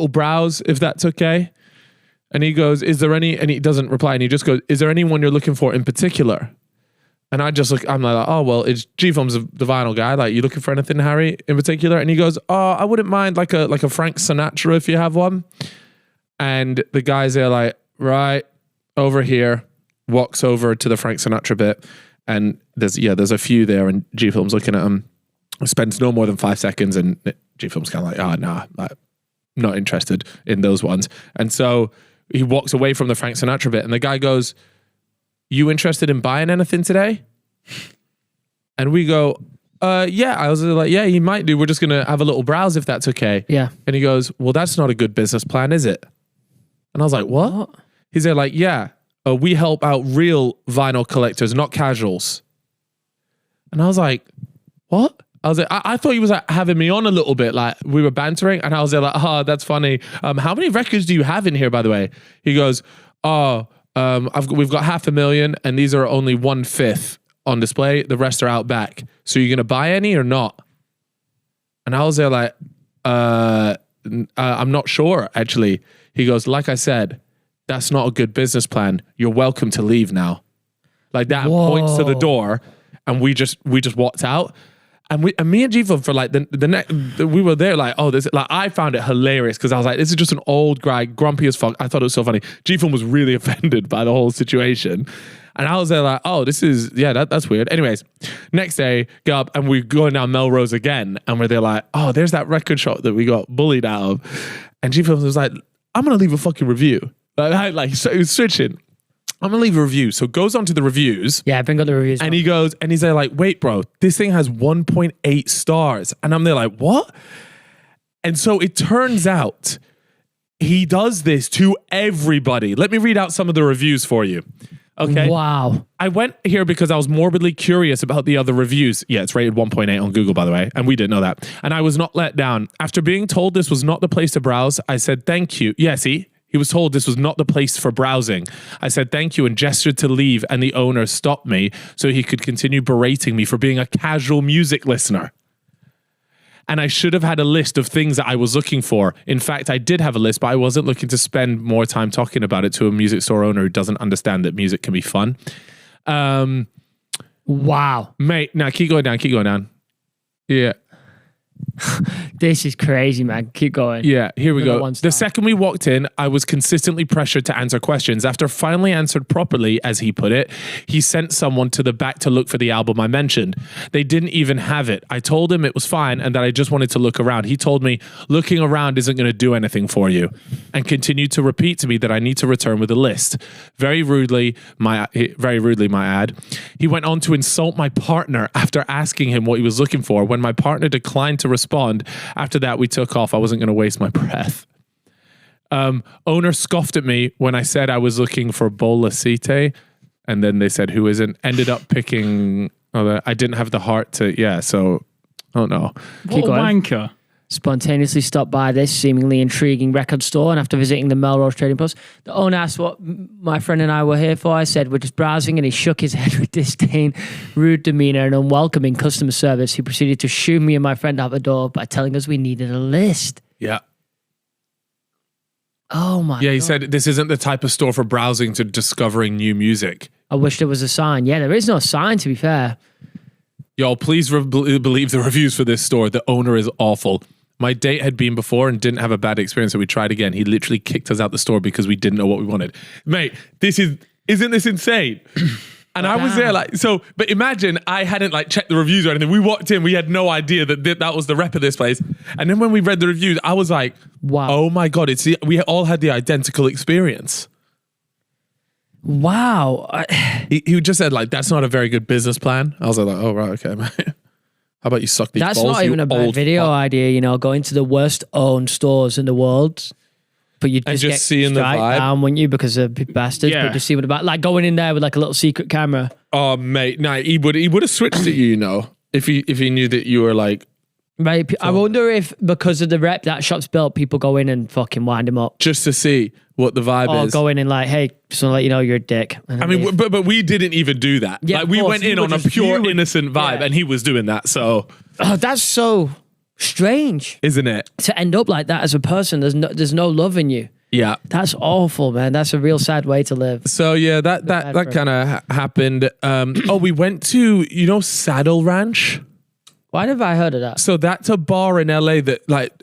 browse, if that's okay. And he goes, is there any, and he doesn't reply, and he just goes, is there anyone you're looking for in particular? And I just look, I'm like, oh, well, it's G-Film's the vinyl guy. Like, you looking for anything, Harry, in particular? And he goes, oh, I wouldn't mind like a Frank Sinatra if you have one. And the guy's there like, right, over here, walks over to the Frank Sinatra bit. And there's a few there, and G-Film's looking at him, spends no more than 5 seconds, and G-Film's kind of like, oh, nah, like, not interested in those ones. And so he walks away from the Frank Sinatra bit and the guy goes, you interested in buying anything today? And we go, yeah. I was like, yeah, he might do. We're just going to have a little browse if that's okay. Yeah. And he goes, well, that's not a good business plan, is it? And I was like, what? He's there like, yeah, we help out real vinyl collectors, not casuals. And I was like, what? I was like, I thought he was like having me on a little bit. Like we were bantering and I was there like, oh, that's funny. How many records do you have in here, by the way? He goes, we've got 500,000 and these are only 1/5 on display. The rest are out back. So you're going to buy any or not? And I was there like, I'm not sure, actually. He goes, like I said, that's not a good business plan. You're welcome to leave now. Like that. Whoa. Points to the door and we just walked out. And me and G-Fun for like we were there like, oh, this, like I found it hilarious because I was like, this is just an old guy, grumpy as fuck. I thought it was so funny. G-Fun was really offended by the whole situation. And I was there like, oh, this is, yeah, that's weird. Anyways, next day, go up and we're going down Melrose again. And we're there like, oh, there's that record shop that we got bullied out of. And G-Fun was like, I'm going to leave a fucking review. So he was switching. I'm going to leave a review. So goes on to the reviews. Yeah, I've been got the reviews. And he goes, and he's there like, wait, bro, this thing has 1.8 stars. And I'm there like, what? And so it turns out he does this to everybody. Let me read out some of the reviews for you. Okay. Wow. I went here because I was morbidly curious about the other reviews. Yeah, it's rated 1.8 on Google, by the way. And we didn't know that. And I was not let down. After being told this was not the place to browse, I said, thank you. Yeah, see? He was told this was not the place for browsing. I said thank you and gestured to leave, and the owner stopped me so he could continue berating me for being a casual music listener. And I should have had a list of things that I was looking for. In fact, I did have a list, but I wasn't looking to spend more time talking about it to a music store owner who doesn't understand that music can be fun. Wow. Mate, now keep going down. Yeah. This is crazy, man. Keep going. Yeah, here we go. 1 star. The second we walked in, I was consistently pressured to answer questions. After finally answered properly, as he put it, he sent someone to the back to look for the album I mentioned. They didn't even have it. I told him it was fine and that I just wanted to look around. He told me, looking around isn't going to do anything for you, and continued to repeat to me that I need to return with a list. Very rudely, my ad. He went on to insult my partner after asking him what he was looking for. When my partner declined to respond, after that we took off. I wasn't going to waste my breath. Owner scoffed at me when I said I was looking for Bolacite, and then they said who isn't. Ended up picking I didn't have the heart to, yeah, so oh no. What a wanker. Spontaneously stopped by this seemingly intriguing record store, and after visiting the Melrose Trading Post, the owner asked what my friend and I were here for. I said we're just browsing, and he shook his head with disdain, rude demeanor, and unwelcoming customer service. He proceeded to shoo me and my friend out the door by telling us we needed a list. Yeah. Oh my Yeah, he God. said this isn't the type of store for browsing to discovering new music. I wish there was a sign. Yeah, there is no sign, to be fair. Y'all, please believe the reviews for this store. The owner is awful. My date had been before and didn't have a bad experience, so we tried again. He literally kicked us out the store because we didn't know what we wanted. Mate, isn't this insane? And I was there like, so, but imagine I hadn't like checked the reviews or anything. We walked in, we had no idea that was the rep of this place. And then when we read the reviews, I was like, wow. Oh my God, we all had the identical experience. Wow. He just said like, that's not a very good business plan. I was like, oh, right, okay, mate. How about you suck these That's balls, not even you a bad old video fuck? idea, you know, going to the worst owned stores in the world. But you just, just get seeing the strike vibe. down, wouldn't you? Because they're big bastards. Yeah. But just see what about, like going in there with like a little secret camera. Oh, mate, nah, he would have switched at you know, if he knew that you were like, Right. I wonder if because of the rep that shop's built, people go in and fucking wind him up. just to see what the vibe Or is. go in and like, hey, just want to let you know you're a dick. And I then mean, leave. but we didn't even do that. Yeah, like we of course, went you in were on a just- pure you were- innocent vibe, yeah. and he was doing that. So, Oh, that's so strange isn't it? to end up like that as a person. There's no love in you. Yeah. That's awful, man. That's a real sad way to live. So yeah, that kind of happened. We went to Saddle Ranch. Why have I heard of that? So that's a bar in LA that like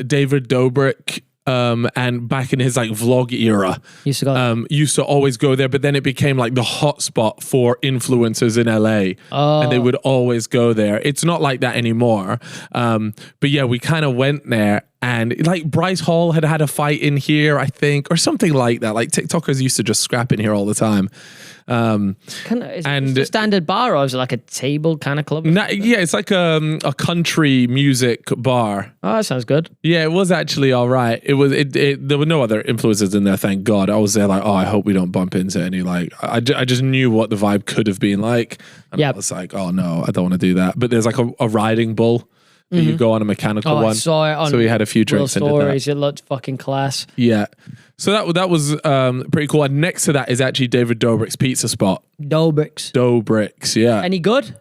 David Dobrik and back in his like vlog era Used to go. used to always go there, but then it became like the hotspot for influencers in LA, and they would always go there. It's not like that anymore. But yeah, we kind of went there, And like Bryce Hall had a fight in here, I think, or something like that. Like TikTokers used to just scrap in here all the time. Is it a standard bar or is it like a table kind of club? Yeah, it's like a country music bar. Oh, that sounds good. Yeah, it was actually all right. There were no other influences in there, thank God. I was there like, oh, I hope we don't bump into any. Like, I just knew what the vibe could have been like. And I was like, oh no, I don't want to do that. But there's like a riding bull. You go on a mechanical one. I saw it on so we had a few drinks and did that. It looked fucking class. Yeah. So that was pretty cool. And next to that is actually David Dobrik's pizza spot. Dobrik's, yeah. Any good?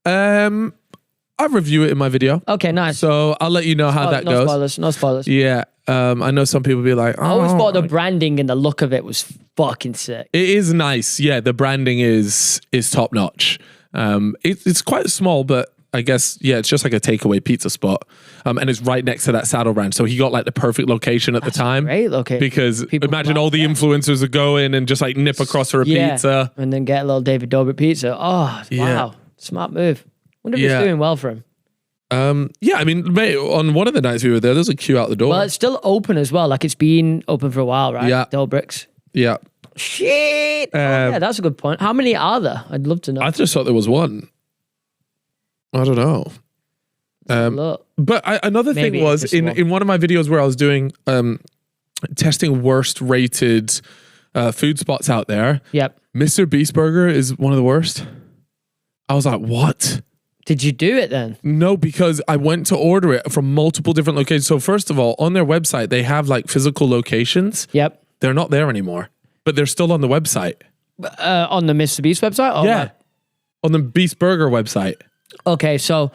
I'll review it in my video. Okay, nice. So I'll let you know how that goes. No spoilers. Yeah. I know some people be like, oh. I always thought the branding and the look of it was fucking sick. It is nice. Yeah, the branding is top notch. It's quite small, but I guess, yeah, it's just like a takeaway pizza spot. And it's right next to that Saddle Ranch. So he got like the perfect location at the time. Great location. Because imagine all the influencers would go in and just like nip across for a pizza. And then get a little David Dobrik pizza. Oh, wow. Smart move. Wonder if it's doing well for him. Yeah, I mean, mate, on one of the nights we were there's a queue out the door. Well, it's still open as well. Like it's been open for a while, right? Yeah. Dobrik's. Yeah. Shit. Yeah, that's a good point. How many are there? I'd love to know. I just thought there was one. I don't know. But another thing was in one of my videos where I was doing testing worst rated food spots out there. Yep. Mr. Beast Burger is one of the worst. I was like, what? Did you do it then? No, because I went to order it from multiple different locations. So first of all, on their website, they have like physical locations. Yep. They're not there anymore, but they're still on the website. On the Mr. Beast website? Yeah. On the Beast Burger website. Okay, so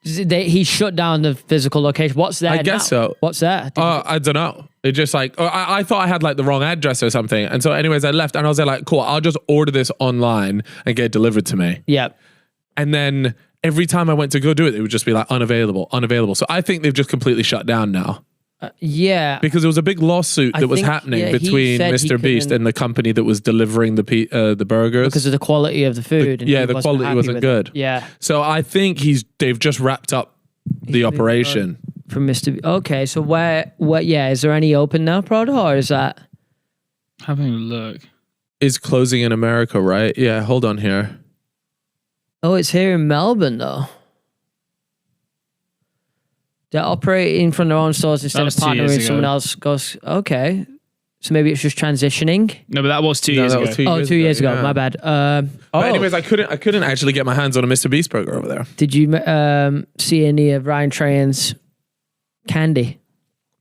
he shut down the physical location. What's there I guess so. What's there? I don't know. It just like, I thought I had like the wrong address or something. And so anyways, I left and I was there like, cool, I'll just order this online and get it delivered to me. Yeah. And then every time I went to go do it, it would just be like unavailable. So I think they've just completely shut down now. Yeah. Because there was a big lawsuit that was happening between Mr. Beast and the company that was delivering the burgers. Because of the quality of the food. And the quality wasn't good. Yeah. So I think they've just wrapped up the operation. From Mr. Beast. Okay, so is there any open now, Prada, or is that? Having a look. Is closing in America, right? Yeah, hold on here. Oh, it's here in Melbourne, though. They're operating from their own stores instead of partnering with someone else. Goes, okay. So maybe it's just transitioning. No, but that was 2 years ago. 2 years ago. My bad. But anyways, I couldn't actually get my hands on a Mr. Beast burger over there. Did you see any of Ryan Trahan's candy?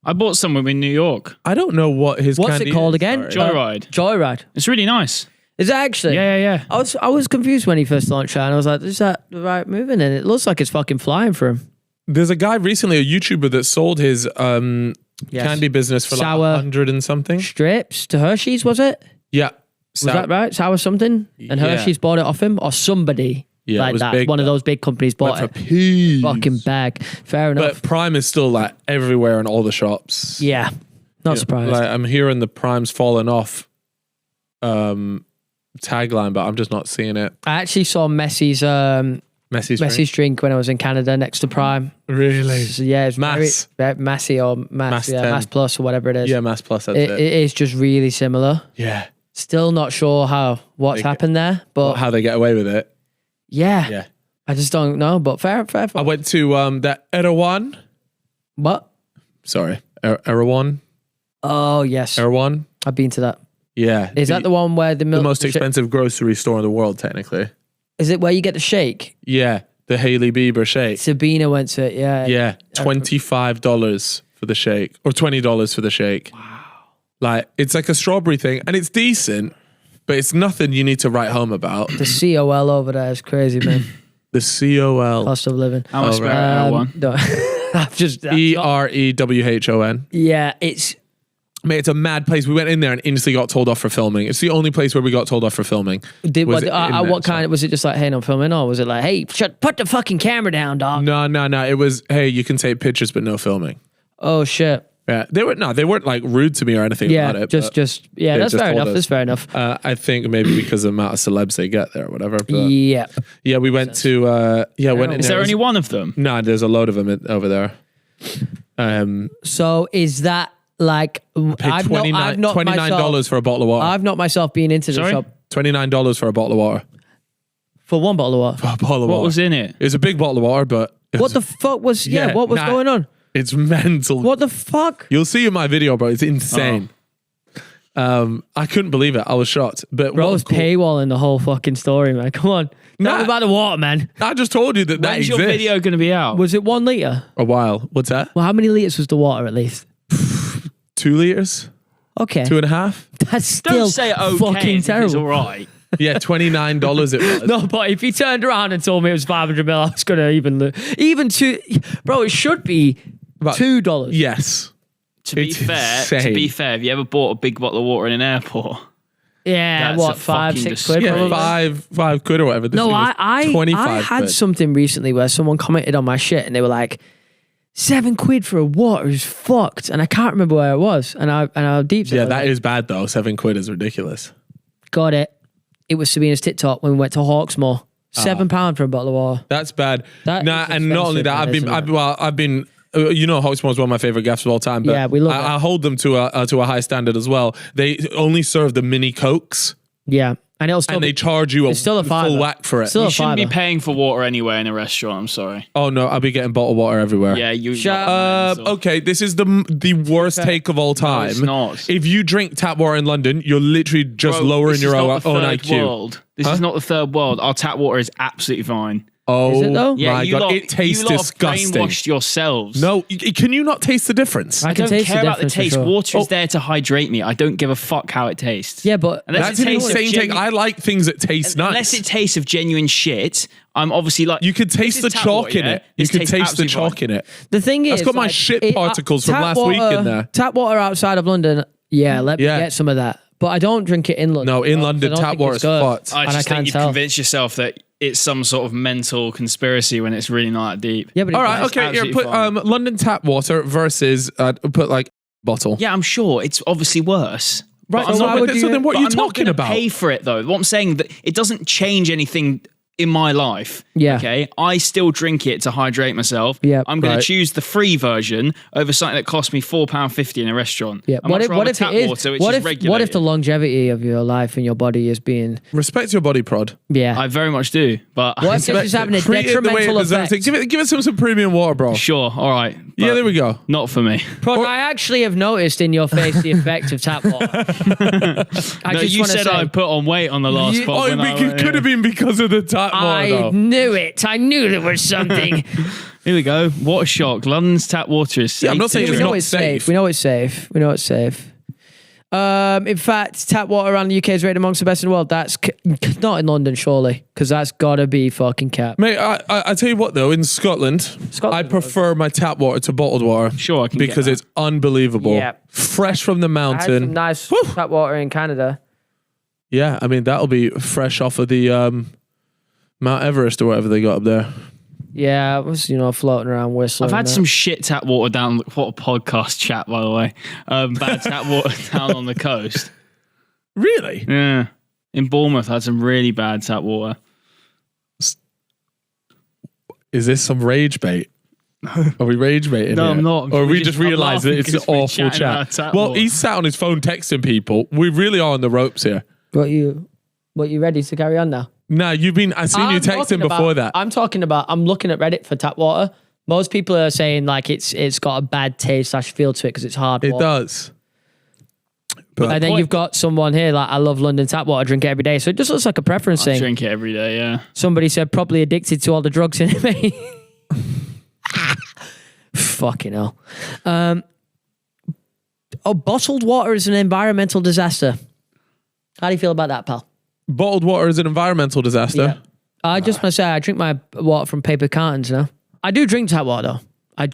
I bought some in New York. I don't know what his What's candy it called is, again? sorry. Joyride. It's really nice. Is it actually? Yeah. I was confused when he first launched that, and I was like, is that the right move? And it looks like it's fucking flying for him. There's a guy recently, a YouTuber, that sold his candy business for like 100 and something. Strips to Hershey's, was it? Yeah. Was that right? Sour something? And Hershey's bought it off him? Or somebody like that. Big, one of those big companies bought it. Fucking bag. Fair enough. But Prime is still like everywhere in all the shops. Yeah. Not surprised. Like, I'm hearing the Prime's fallen off tagline, but I'm just not seeing it. I actually saw Messi's drink when I was in Canada next to Prime. Really? So, yeah, it's Massy or Mass Plus or whatever it is. Yeah, Mass Plus. That's it. It is just really similar. Yeah. Still not sure what's happened there, but how they get away with it. Yeah. I just don't know, but fair. I went to that Erewhon. What? Sorry, Erewhon. Oh yes, Erewhon. I've been to that. Yeah. Is that the one where the most expensive grocery store in the world, technically? Is it where you get the shake? Yeah, the Hailey Bieber shake. Sabina went to it, yeah. Yeah, $25 for the shake, or $20 for the shake. Wow. Like, it's like a strawberry thing, and it's decent, but it's nothing you need to write home about. The COL over there is crazy, man. The COL. Cost of living. How much one? No. EREWHON. Yeah, it's... Mate, it's a mad place. We went in there and instantly got told off for filming. It's the only place where we got told off for filming. What kind? Was it just like, hey, no filming? Or was it like, hey, put the fucking camera down, dog? No. It was, hey, you can take pictures, but no filming. Oh, shit. Yeah, they weren't like rude to me or anything about it. That's fair enough. That's fair enough. I think maybe because of the amount of celebs they get there or whatever. But yeah, we went to, went in Is there only one of them? No, there's a load of them over there. So is that like Paid $29 myself, for a bottle of water. I've not myself been into the Sorry? shop $29 for a bottle of water. for one bottle of water. For a bottle of What water. was in it? It's a big bottle of water, but What the fuck was? Yeah, what was nah. going on? it's mental. What the fuck? You'll see in my video, bro. It's insane. I couldn't believe it. I was shocked. But Bro what was was cool- paywalling the whole fucking story, man. Come on. Tell me about the water, man. I just told you that When's exists. your video going to be out? Was it 1 litre? A while. What's that? Well, how many litres was the water at least? 2 liters? Okay. 2.5? That's still Don't say okay fucking if it's all terrible. right. Yeah, $29 it was. No, but if he turned around and told me it was 500 mil, I was going to even two. Bro, it should be About- $2. Yes. To be It's fair, insane. have you ever bought a big bottle of water in an airport? Yeah, That's what, a 5, fucking 6 quid? disgrace. probably? Yeah, five quid or whatever. This No, thing was I 25 had quid. something recently where someone commented on my shit and they were like, 7 quid for a water is fucked. And I can't remember where it was. And I deep Yeah, that is bad though. 7 quid is ridiculous. Got it. It was Sabina's TikTok when we went to Hawksmoor. £7 for a bottle of water. That's bad. That Nah, is and not only that, expensive, I've been. You know, Hawksmoor is one of my favorite gaffs of all time. But Yeah, we love I hold them to a high standard as well. They only serve the mini cokes, Yeah. And it'll still and they be, charge you a it's still a full fiver. whack for it. Still You a shouldn't be fiver. paying for water anywhere in a restaurant. I'm sorry. Oh no, I'll be getting bottled water everywhere. Yeah, you. Okay, this is the worst take of all time. it's not. If you drink tap water in London, you're literally just lowering your own IQ. World. This is not the third world. Our tap water is absolutely fine. Oh Is it though? Yeah, my you god, lot, it tastes you lot have disgusting. brainwashed yourselves. No, can you not taste the difference? I I can don't taste care the about the difference for taste. sure. Water Oh. is there to hydrate me. I don't give a fuck how it tastes. Yeah, but Unless That's it an tastes of insane take. I like things that taste nice. Unless it tastes of genuine shit, I'm obviously like. You could taste this the is tap chalk water, in yeah? it. You This could tastes taste the absolutely chalk fine. in it. the thing is, That's got my like, shit particles from tap last week in water- there. Tap water outside of London, yeah, let me Yeah. get some of that. But I don't drink it in London. No, in I London, don't tap think water it's is good. fucked. I And just can't think you've tell. convinced yourself that it's some sort of mental conspiracy when it's really not that deep. Yeah, but All right, That's okay. Here, absolutely put fine. London tap water versus put like bottle. Yeah, I'm sure it's obviously worse. Right. But I'm So, not, would so then what but are you I'm not talking gonna about? pay for it though. What I'm saying that it doesn't change anything in my life. Yeah. Okay. I still drink it to hydrate myself. Yeah. I'm going Right. to choose the free version over something that cost me £4.50 in a restaurant. Yeah. I What much if rather it tap is? water, which What is if regulated. the longevity of your life and your body is being? Respect your body prod. Yeah. I very much do, but What if it's having a Treat it the way it detrimental deserves effect? it. Give it some premium water, bro. sure, all right. Yeah, but there we go. Not for me. Prod, I actually have noticed in your face the effect of tap water. I No, just you want to said say, I put on weight on the last You- pod. Oh, when I it went could have been because of the tap water, I though. knew it. I knew there was something. Here we go. What a shock. London's tap water is safe. Yeah, I'm not saying to it's we drink. know not it's safe. safe. We know it's safe. We know it's safe. In fact, tap water around the UK is rated amongst the best in the world. That's not in London, surely, because that's gotta be fucking capped. Mate, I tell you what though, in Scotland, I prefer my tap water to bottled water. Sure, I can get because that. it's unbelievable. Yeah. Fresh from the I had some mountain. nice tap water in Canada. Yeah, I mean that'll be fresh off of the Mount Everest or whatever they got up there. Yeah, I was floating around whistling. I've had that. some shit tap water down. What a podcast chat, by the way. Bad tap water down on the coast. Really? Yeah. In Bournemouth, I had some really bad tap water. Is this some rage bait? Are we rage baiting? No, here? I'm not. Or We we just I'm realised that laughing it's an 'cause we're awful chatting about chat. tap Well, water. he's sat on his phone texting people. We really are on the ropes here. What you ready to carry on now? Nah, I've seen you I'm texting talking before about- that. I'm looking at Reddit for tap water. Most people are saying like it's got a bad taste / feel to it because it's hard It water. does. But And then you've got someone here like I love London tap water, drink it every day. So it just looks like a preference I thing. drink it every day, yeah. Somebody said probably addicted to all the drugs in it, mate. Fucking hell. Bottled water is an environmental disaster. How do you feel about that, pal? bottled water is an environmental disaster. Yeah. I just want to say I drink my water from paper cartons now. I do drink tap water though. I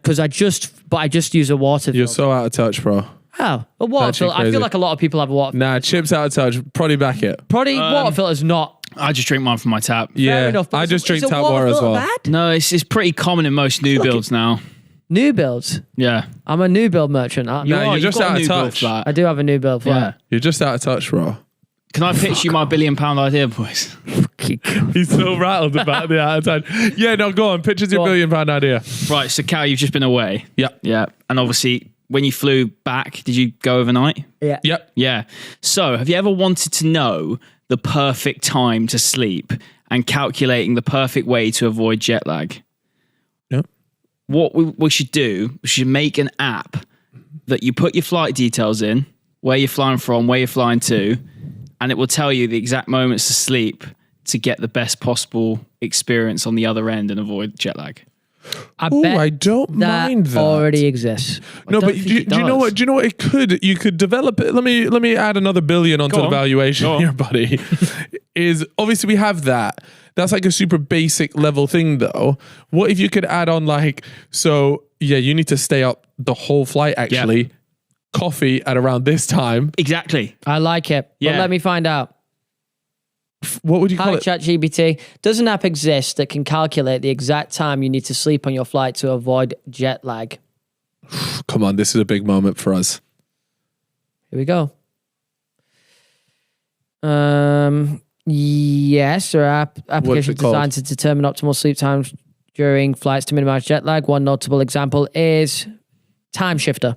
just use a water You're filter. so out of touch, bro. How? A water Actually filter. I crazy. feel like a lot of people have a water. Nah, Chip's out of touch. Probably back it. Probably water filter's not. I just drink mine from my tap. Yeah, enough, but I is just a- drink is a tap water as filter well. bad? No, it's pretty common in most new builds now. New builds. Yeah. I'm a new build merchant. Nah, are, you're you've just got a out of new build touch. flat. I do have a new build Yeah. flat. You're just out of touch, bro. Can I pitch you my £1 billion idea, boys? fucking God. He's so rattled about the out of time. Yeah, no, go on. Picture's your Go on. £1 billion idea. Right, so Cal, you've just been away. Yeah. Yeah. And obviously, when you flew back, did you go overnight? Yeah. Yep. Yeah. So, have you ever wanted to know the perfect time to sleep and calculating the perfect way to avoid jet lag? Yep. What we should do, we should make an app that you put your flight details in, where you're flying from, where you're flying to, and it will tell you the exact moments to sleep to get the best possible experience on the other end and avoid jet lag. Ooh, I don't mind that. already exists. No, but do you know what? Do you know what it could? You could develop it. Let me add another $1 billion onto the valuation here, buddy. Is obviously we have that. That's like a super basic level thing, though. What if you could add on you need to stay up the whole flight actually. Yep. Coffee at around this time. Exactly. I like it. Yeah. But let me find out. What would you call Hi, it? ChatGPT. Does an app exist that can calculate the exact time you need to sleep on your flight to avoid jet lag? Come on, this is a big moment for us. Here we go. Yes, there are applications designed to determine optimal sleep times during flights to minimize jet lag. One notable example is Time Shifter,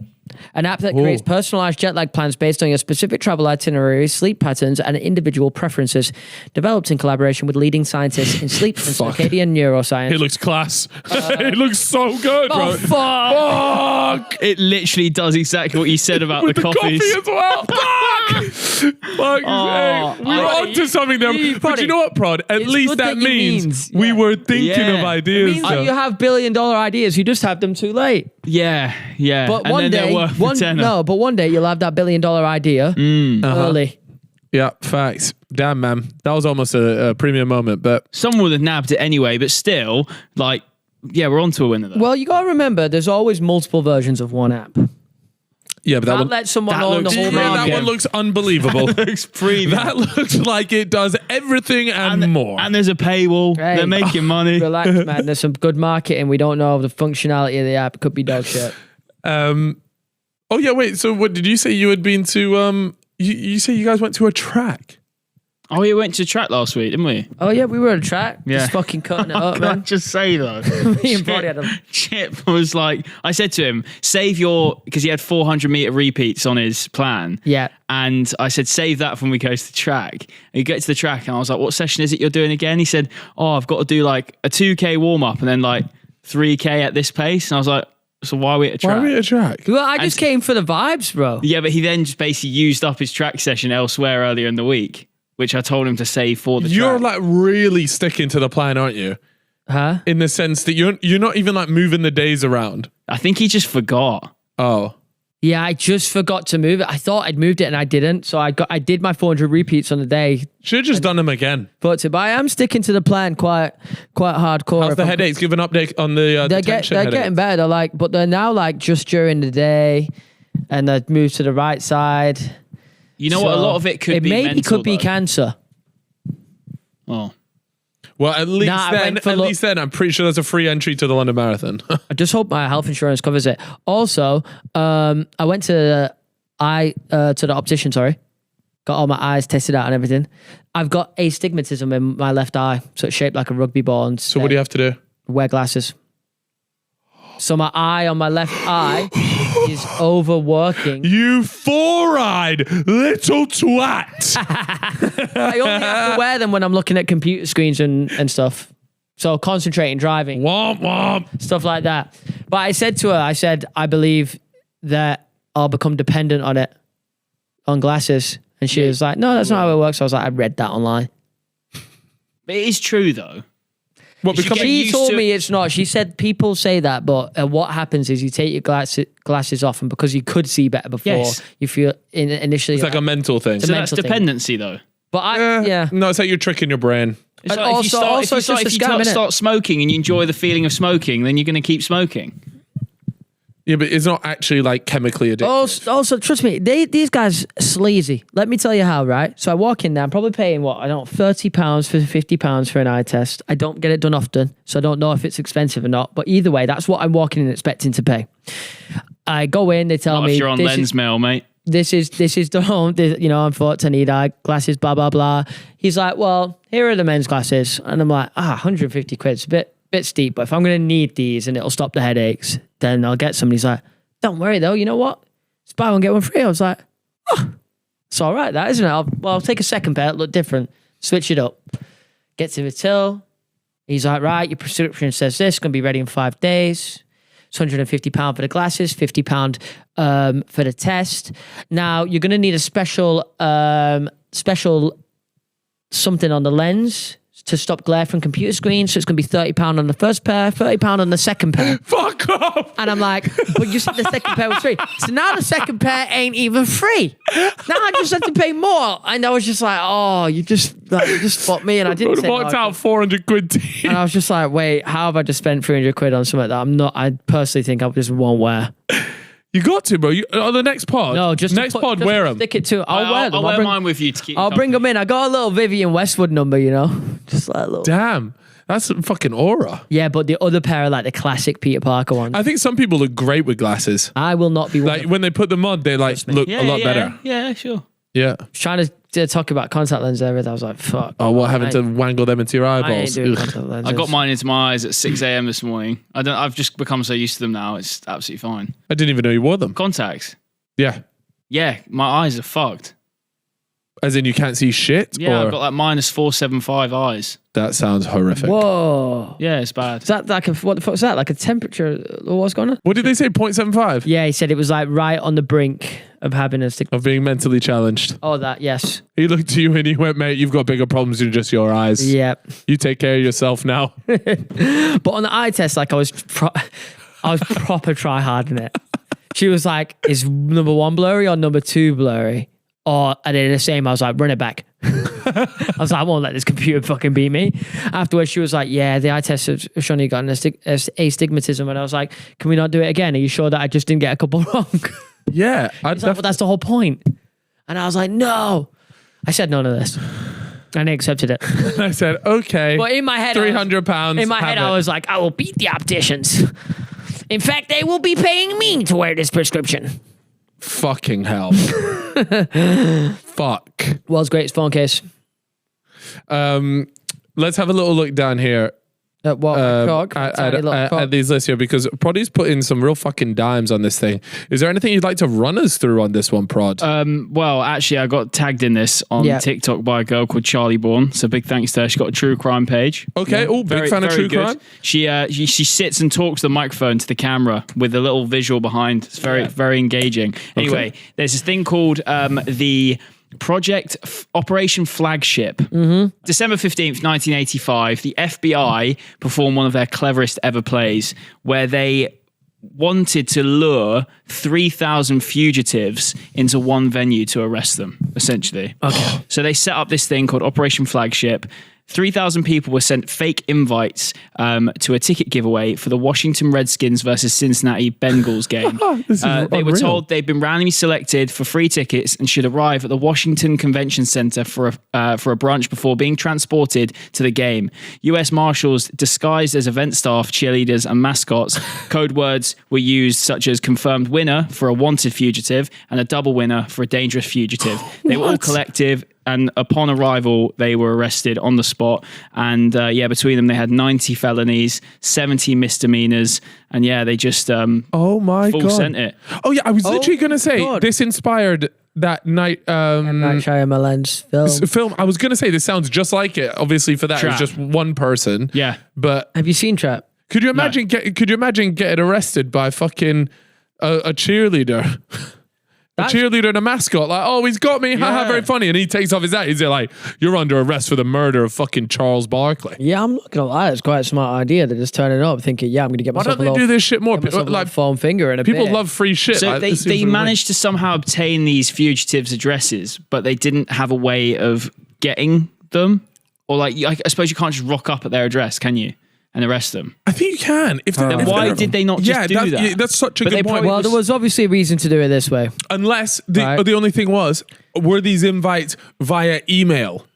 an app that creates personalized jet lag plans based on your specific travel itinerary, sleep patterns, and individual preferences. Developed in collaboration with leading scientists in sleep and circadian neuroscience. It looks class. It looks so good, bro. Oh, fuck! It literally does exactly what you said about With the coffees. coffee as well. Fuck! We were onto something there. But you know what, Prod? At It's least good that that you means means. we Yeah. were thinking Yeah. of ideas. Means that though. you have $1 billion ideas, you just have them too late. Yeah. But And one then day, they're worth a tenner. but one day you'll have that $1 billion idea early. Yeah, facts. Damn, man. That was almost a premium moment, but Someone would have nabbed it anyway, but still, we're on to a winner though. Well, you got to remember, there's always multiple versions of one app. yeah, but that Can't one. let someone That own the looks, whole that market. one looks unbelievable. looks premium. That looks like it does everything and more. And there's a paywall. Hey. They're making money. Relax, man. There's some good marketing. We don't know the functionality of the app. It could be dog shit. Oh yeah, wait. So what did you say you had been to? You say you guys went to a track. Oh, we went to track last week, didn't we? Oh, yeah, we were at a track. Yeah. Just fucking cutting it up, Can I man. just say though, Me and Brody had a... Chip was like, I said to him, because he had 400-meter repeats on his plan. Yeah. And I said, save that when we go to the track. And you get to the track and I was like, what session is it you're doing again? He said, I've got to do like a 2K warm up and then like 3K at this pace. And I was like, so why are we at a track? Why are we at a track? Well, I just came for the vibes, bro. Yeah, but he then just basically used up his track session elsewhere earlier in the week, which I told him to save for the You're track. like really sticking to the plan, aren't you? Huh? In the sense that you're not even like moving the days around. I think he just forgot. Oh. Yeah, I just forgot to move it. I thought I'd moved it and I didn't. So I did my 400 repeats on the day. Should have just done them again. But I am sticking to the plan quite hardcore. How's the headaches? Give an update on the They're tension getting headaches. better. They're like, but they're now like just during the day, and they move to the right side. You know what? A lot of it could be maybe mental, could be though. cancer. Oh. Well, at least then, I'm pretty sure there's a free entry to the London Marathon. I just hope my health insurance covers it. Also, I went to the optician. Sorry, got all my eyes tested out and everything. I've got astigmatism in my left eye, so it's shaped like a rugby ball. And So what do you have to do? wear glasses. So my eye on my left eye is overworking. You four-eyed little twat. I only have to wear them when I'm looking at computer screens and stuff. So concentrating, driving, Womp womp. stuff like that. But I said to her, I believe that I'll become dependent on glasses. And she was like, no, that's not how it works. I was like, I read that online. But it is true, though. What You should becoming? get She used told to- me it's not. She said people say that, but what happens is you take your glasses off, and because you could see better before, Yes. you feel initially. It's like a mental thing. It's a So that's mental thing. dependency, though. But yeah. No, it's like you're tricking your brain. It's And like also- if you start, also if it's you just a start, scam, innit? start smoking and you enjoy the feeling of smoking, then you're going to keep smoking. Yeah, but it's not actually like chemically addictive. Also, trust me, these guys are sleazy. Let me tell you how, right? So I walk in there, I'm probably paying £30 for £50 for an eye test. I don't get it done often, so I don't know if it's expensive or not. But either way, that's what I'm walking in expecting to pay. I go in, they tell Not me if you're on this lens is- mail, mate. this is the home. Unfortunately, I need eyeglasses, blah, blah, blah. He's like, well, here are the men's glasses. And I'm like, 150 quid's a bit steep, but if I'm going to need these and it'll stop the headaches, then I'll get some. And he's like, don't worry though, you know what? It's buy one, get one free. I was like, oh, it's all right, that, isn't it? I'll take a second pair, it'll look different. Switch it up. Get to the till. He's like, right, your prescription says this, going to be ready in 5 days. It's £150 for the glasses, £50 for the test. Now, you're going to need a special something on the lens to stop glare from computer screens. So it's going to be £30 on the first pair, £30 on the second pair. Fuck off! And I'm like, but you said the second pair was free. So now the second pair ain't even free. Now I just have to pay more. And I was just like, oh, you just spot me. And I didn't say worked out 400 quid to you. And I was just like, wait, how have I just spent 300 quid on something that I personally think I just won't wear? You got to, bro. On the next pod. No, just next pod, wear them. Stick it to. I'll wear them. I'll wear mine with you to keep. I'll bring them in. I got a little Vivian Westwood number, just like a little. Damn, that's a fucking aura. Yeah, but the other pair are like the classic Peter Parker ones. I think some people look great with glasses. I will not be like when they put them on, they look a lot better. Yeah, sure. Yeah. Trying to talk about contact lenses and everything. I was like, fuck. Oh, what, having to wangle them into your eyeballs? I ain't doing contact lenses. I got mine into my eyes at 6 a.m. this morning. I've just become so used to them now. It's absolutely fine. I didn't even know you wore them. Contacts. Yeah. Yeah, my eyes are fucked. As in you can't see shit? Yeah, or? I've got like -475 eyes. That sounds horrific. Whoa. Yeah, it's bad. Is that like what the fuck is that? Like a temperature? What's going on? What did they say? 0.75? Yeah, he said it was like right on the brink of having a stick. Of being mentally challenged. Oh, that, yes. He looked at you and he went, mate, you've got bigger problems than just your eyes. Yeah. You take care of yourself now. But on the eye test, like I was proper try hard in it. She was like, is number 1 blurry or number 2 blurry? Or are they the same? I was like, run it back. I was like, I won't let this computer fucking beat me. Afterwards, she was like, yeah, the eye test has shown you got an astigmatism. And I was like, can we not do it again? Are you sure that I just didn't get a couple wrong? Yeah. Like, but that's the whole point. And I was like, no. I said none of this. And they accepted it. I said, okay. But in my head, £300. In my head, I was like, I will beat the opticians. In fact, they will be paying me to wear this prescription. Fucking hell. Fuck. World's greatest phone case. Let's have a little look down here. At these lists here, because Proddy's put in some real fucking dimes on this thing. Is there anything you'd like to run us through on this one, Prod? Well, actually, I got tagged in this on TikTok by a girl called Charlie Bourne. So big thanks to her. She got a true crime page. Okay, big fan of true crime. She sits and talks the microphone to the camera with a little visual behind. It's very engaging. Anyway, there's this thing called the Project Operation Flagship. December 15th, 1985, the FBI performed one of their cleverest ever plays where they wanted to lure 3,000 fugitives into one venue to arrest them, essentially. Okay. So they set up this thing called Operation Flagship. 3,000 people were sent fake invites to a ticket giveaway for the Washington Redskins versus Cincinnati Bengals game. They were told they'd been randomly selected for free tickets and should arrive at the Washington Convention Center for a brunch before being transported to the game. U.S. Marshals, disguised as event staff, cheerleaders, and mascots, code words were used such as confirmed winner for a wanted fugitive and a double winner for a dangerous fugitive. They were all collective. And upon arrival, they were arrested on the spot. And between them, they had 90 felonies, 70 misdemeanors. And they just oh my God. sent it. Oh yeah, I was literally going to say, this inspired that night Night Shyamalan's film. I was going to say, this sounds just like it. Obviously for that, Trap. it was just one person. Yeah. But have you seen Trap? Could you imagine could you imagine getting arrested by fucking a cheerleader? A cheerleader and a mascot, like, oh, he's got me, haha, very funny. And he takes off his hat. He's like, you're under arrest for the murder of fucking Charles Barkley. Yeah, I'm not gonna lie, it's quite a smart idea to just turn it up, thinking, I'm gonna get myself Why don't they do this shit more? Like foam finger and a people bit. love free shit. So like, they managed to somehow obtain these fugitives' addresses, but they didn't have a way of getting them. Or like, I suppose you can't just rock up at their address, can you? And arrest them. I think you can. Then why did they not just do that? Yeah, that's such a good point. Well, there was obviously a reason to do it this way. Unless the only thing were these invites via email?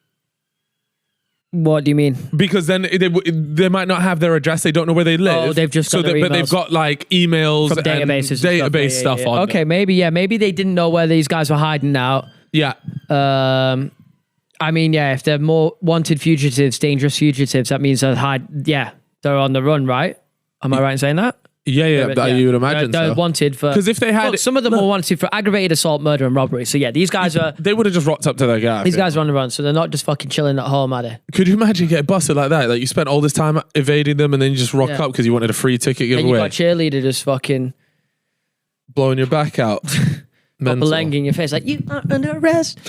What do you mean? Because then they might not have their address. They don't know where they live. Oh, they've just got their but they've got got like emails from and databases database stuff on. Okay, maybe they didn't know where these guys were hiding out. Yeah. I mean, yeah, if they're more wanted fugitives, dangerous fugitives, that means they're they're on the run, right? Am I right in saying that? Yeah, you would imagine they're wanted for... Because if they had... Look, some of them were wanted for aggravated assault, murder, and robbery. So yeah, these guys are... They would have just rocked up to their guy. These guys are on the run, so they're not just fucking chilling at home, are they? Could you imagine getting busted like that? Like you spent all this time evading them and then you just rock up because you wanted a free ticket giveaway. And you got a cheerleader just fucking... blowing your back out. Beleng in your face like, you are under arrest.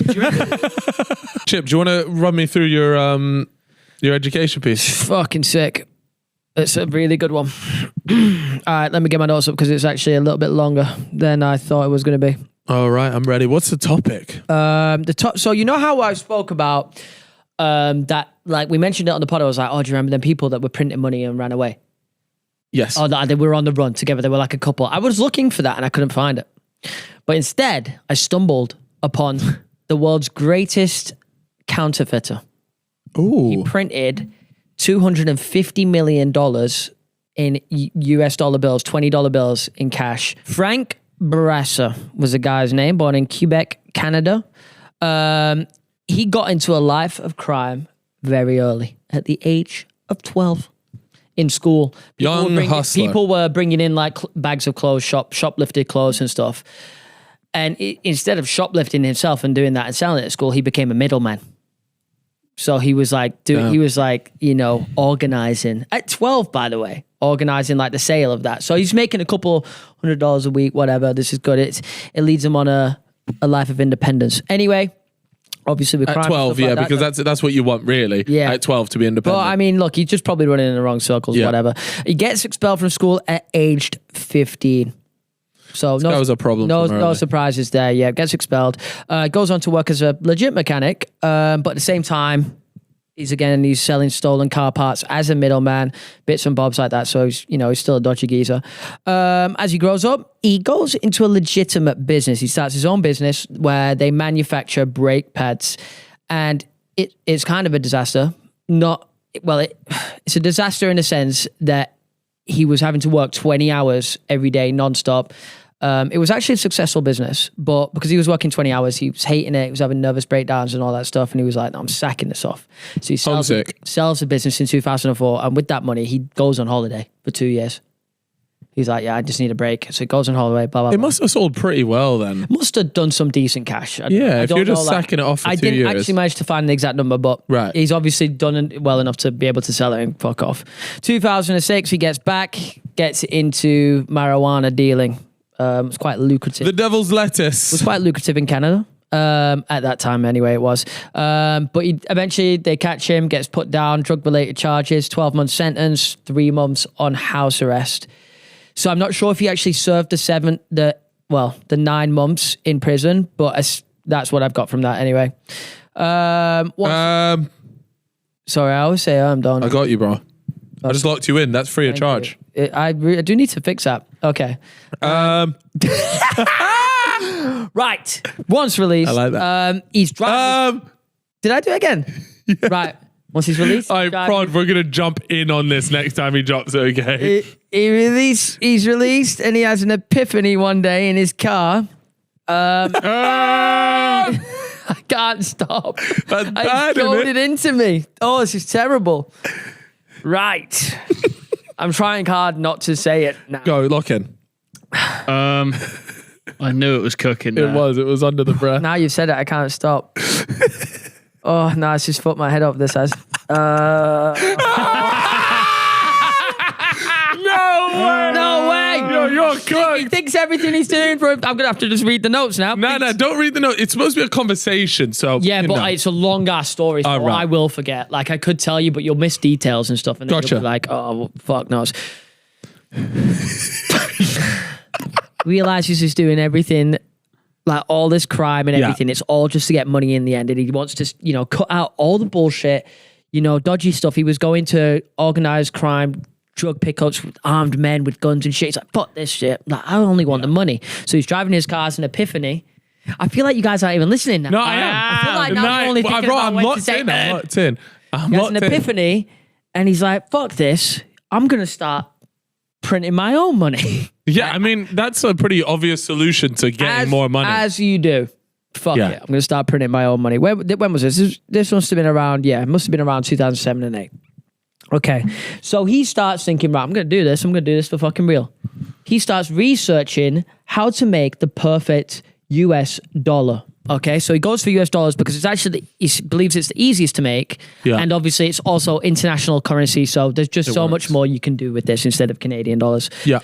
Chip, do you want to run me through your education piece? Fucking sick. It's a really good one. All right, let me get my notes up because it's actually a little bit longer than I thought it was going to be. All right, I'm ready. What's the topic? So you know how I spoke about that, like we mentioned it on the pod. I was like, oh, do you remember them people that were printing money and ran away? Yes. Oh, they were on the run together. They were like a couple. I was looking for that and I couldn't find it. But instead, I stumbled upon the world's greatest counterfeiter. Ooh. He printed $250 million in US dollar bills, $20 bills in cash. Frank Barassa was the guy's name, born in Quebec, Canada. He got into a life of crime very early, at the age of 12. In school, people were bringing in like bags of clothes, shoplifted clothes and stuff. And instead of shoplifting himself and doing that and selling it at school, he became a middleman. So he was like, organizing at 12, by the way, organizing like the sale of that. So he's making a couple $100 a week, whatever. This is good. It leads him on a life of independence. Anyway. Obviously, with crime at 12, like because that's what you want, really. Yeah. At 12 to be independent. But I mean, look, he's just probably running in the wrong circles, whatever. He gets expelled from school at aged 15. So that was a problem. No surprises there. Yeah, gets expelled. Goes on to work as a legit mechanic, but at the same time, he's selling stolen car parts as a middleman, bits and bobs like that. So he's still a dodgy geezer. As he grows up, he goes into a legitimate business. He starts his own business where they manufacture brake pads, and it's kind of a disaster. It's a disaster in the sense that he was having to work 20 hours every day, nonstop. It was actually a successful business, but because he was working 20 hours, he was hating it. He was having nervous breakdowns and all that stuff. And he was like, no, I'm sacking this off. So he sells the business in 2004. And with that money, he goes on holiday for 2 years. He's like, yeah, I just need a break. So he goes on holiday, blah, blah, blah. It must have sold pretty well then. Must have done some decent cash. If you're just sacking it off for 2 years. I didn't actually manage to find the exact number, but he's obviously done well enough to be able to sell it and fuck off. 2006, he gets into marijuana dealing. It was quite lucrative. The devil's lettuce. It was quite lucrative in Canada. At that time anyway, it was. But eventually they catch him, gets put down, drug-related charges, 12-month sentence, 3 months on house arrest. So I'm not sure if he actually served the 9 months in prison, but that's what I've got from that anyway. Sorry, I always say I'm done. I got you, bro. I just locked you in. That's free of charge. I do need to fix that. Okay. Right. Once released. I like that. He's driving. Did I do it again? Yeah. Right. Once he's released. We're going to jump in on this next time he drops it, okay? He's released and he has an epiphany one day in his car. I can't stop. That's bad, it's goaded into me. Oh, this is terrible. Right. I'm trying hard not to say it now. Go, lock in. I knew it was cooking. It was under the breath. Now you've said it, I can't stop. Oh, no, it's just fucked my head up, this has. No way! No way! You're cooked. He thinks everything he's doing for him. I'm going to have to just read the notes now. No, don't read the notes. It's supposed to be a conversation, so... Yeah, but it's a long-ass story, so right. I will forget. Like, I could tell you, but you'll miss details and stuff, and then you'll be like, oh, well, fuck knows. Realizes he's doing everything, like all this crime and everything. It's all just to get money in the end, and he wants to, cut out all the bullshit, dodgy stuff. He was going to organized crime, drug pickups with armed men with guns and shit. He's like, fuck this shit. Like, I only want the money. So he's driving his car as an epiphany. I feel like you guys aren't even listening now. No, I am. I feel like now you're only thinking about when to say I'm locked in. He has an locked in. epiphany, and he's like, "Fuck this! I'm gonna start printing my own money." Yeah, I mean, that's a pretty obvious solution to getting more money. As you do. Fuck Yeah. it. I'm going to start printing my own money. When was this? This must have been around, it must have been around 2007 and 8. Okay. So he starts thinking, right, I'm going to do this. I'm going to do this for fucking real. He starts researching how to make the perfect US dollar. Okay. So he goes for US dollars because it's actually, he believes it's the easiest to make. Yeah. And obviously it's also international currency. So there's just so much more you can do with this instead of Canadian dollars. Yeah.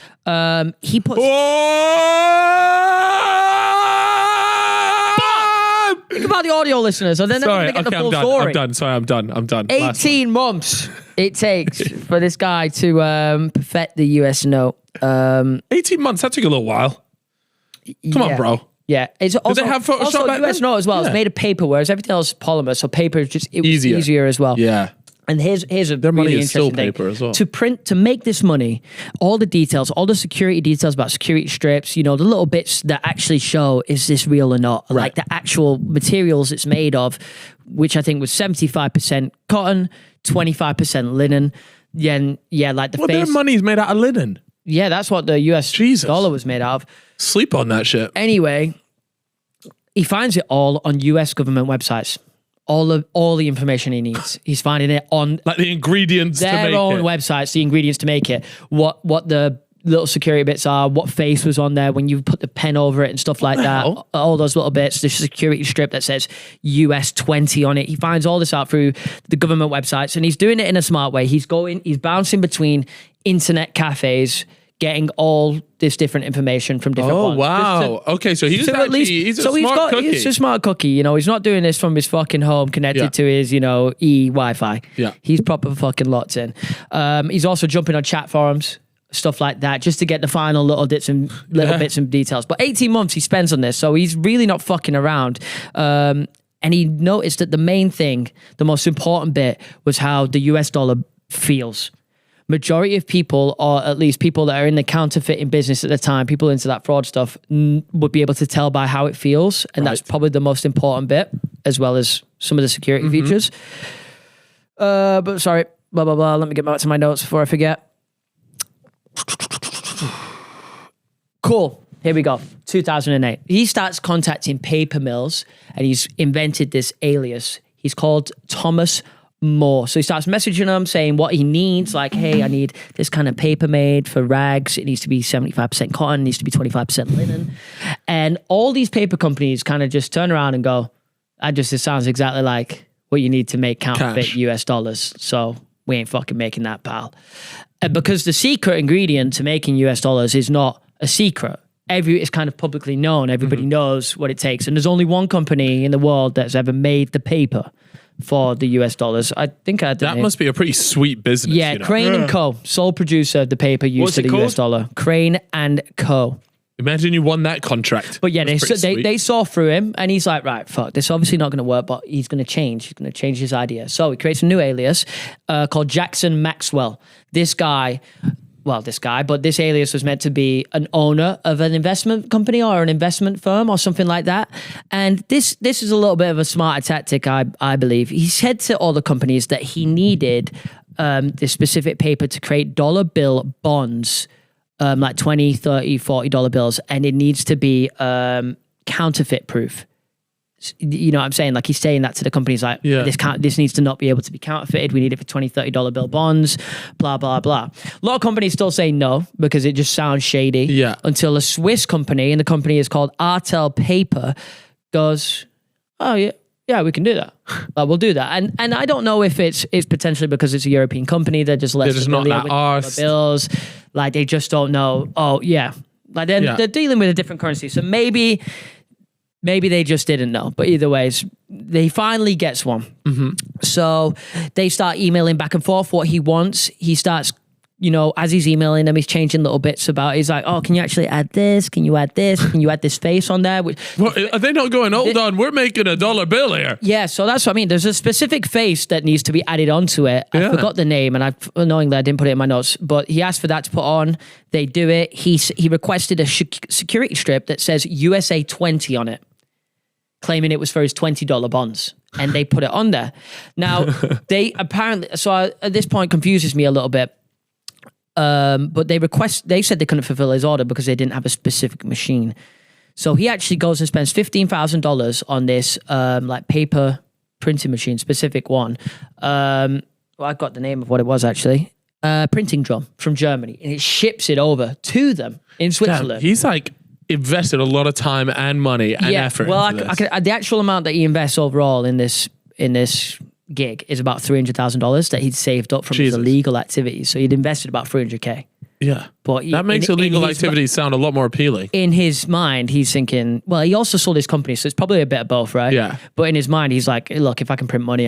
He puts... Think about the audio listeners, and then they're going to get the full story. I'm done. Sorry, I'm done. 18 months it takes for this guy to perfect the US note. 18 months. That took a little while. Come on, bro. Yeah, it's also, they have Photoshop also back US then? note as well. Yeah. It's made of paper, whereas everything else is polymer. So paper is just easier as well. Yeah. And here's a Their money really is still interesting paper thing. as well. To make this money, all the details, all the security details about security strips, the little bits that actually show is this real or not, Right. like the actual materials it's made of, which I think was 75% cotton, 25% linen. Yeah, like the Well, face. their money's made out of linen. Yeah, that's what the US Jesus. dollar was made out of. Sleep on that shit. Anyway, he finds it all on US government websites. All the information he needs. He's finding it on Like the ingredients to their make own it. websites, the ingredients to make it, what the little security bits are, what face was on there when you put the pen over it and stuff like that. hell? All those little bits, the security strip that says US 20 on it. He finds all this out through the government websites, and he's doing it in a smart way. He's bouncing between internet cafes, getting all this different information from different Oh, ones. wow. Okay, so he's So actually, at least, he's a so smart cookie. he's a smart cookie. He's not doing this from his fucking home connected Yeah. to his, Wi-Fi. Yeah. He's proper fucking locked in. He's also jumping on chat forums, stuff like that, just to get the final little bits and details. But 18 months he spends on this, so he's really not fucking around. And he noticed that the main thing, the most important bit, was how the US dollar feels. Majority of people, or at least people that are in the counterfeiting business at the time, people into that fraud stuff, would be able to tell by how it feels. And that's probably the most important bit, as well as some of the security features. But sorry, blah, blah, blah. Let me get back to my notes before I forget. Cool. Here we go. 2008. He starts contacting paper mills, and he's invented this alias. He's called Thomas More. So he starts messaging them saying what he needs, like, hey, I need this kind of paper made for rags. It needs to be 75% cotton, it needs to be 25% linen. And all these paper companies kind of just turn around and go, it sounds exactly like what you need to make counterfeit Cash. US dollars. So we ain't fucking making that, pal. Because the secret ingredient to making US dollars is not a secret. It's kind of publicly known. Everybody knows what it takes. And there's only one company in the world that's ever made the paper for the US dollars. I think I had the That name. must be a pretty sweet business. Yeah, Crane and Co. Sole producer of the paper used What's for it the US called? dollar. Crane and Co. Imagine you won that contract. But yeah, That's pretty sweet. they saw through him, and he's like, right, fuck, this is obviously not going to work, but he's going to change. He's going to change his idea. So he creates a new alias called Jackson Maxwell. This alias was meant to be an owner of an investment company or an investment firm or something like that. And this is a little bit of a smarter tactic, I believe. He said to all the companies that he needed this specific paper to create dollar bill bonds, like $20, $30, $40 bills, and it needs to be counterfeit proof. You know what I'm saying? Like, he's saying that to the companies, like, this needs to not be able to be counterfeited. We need it for $20, $30 bill bonds, blah, blah, blah. A lot of companies still say no because it just sounds shady. Yeah. Until a Swiss company, and the company is called Artel Paper, goes, oh, yeah, we can do that. We'll do that. And I don't know if it's potentially because it's a European company. They're just less not familiar that with arsed. bills. Like, they just don't know. Oh, yeah. Like, they're dealing with a different currency. So maybe they just didn't know. But either ways, they finally gets one. So they start emailing back and forth what he wants. He starts, as he's emailing them, he's changing little bits about it. He's like, oh, can you actually add this? Can you add this? Can you add this face on there? Well, are they not going, hold on, we're making a dollar bill here? Yeah, so that's what I mean. There's a specific face that needs to be added onto it. I Yeah. forgot the name, and annoyingly I didn't put it in my notes, but he asked for that to put on. They do it. He requested a security strip that says USA 20 on it. claiming it was for his $20 bonds. And they put it on there. Now, they apparently, at this point confuses me a little bit. But they said they couldn't fulfill his order because they didn't have a specific machine. So he actually goes and spends $15,000 on this like paper printing machine, specific one. Well, I got the name of what it was actually. Printing drum from Germany, and it ships it over to them in Switzerland. Damn, he's like invested a lot of time and money and effort. Well, the actual amount that he invests overall in this gig is about $300,000 that he'd saved up from his illegal activities. So he'd invested about $300K. Yeah. But that makes illegal activities sound a lot more appealing. In his mind, he's thinking, well, he also sold his company, so it's probably a bit of both, right? Yeah. But in his mind, he's like, look, if I can print money,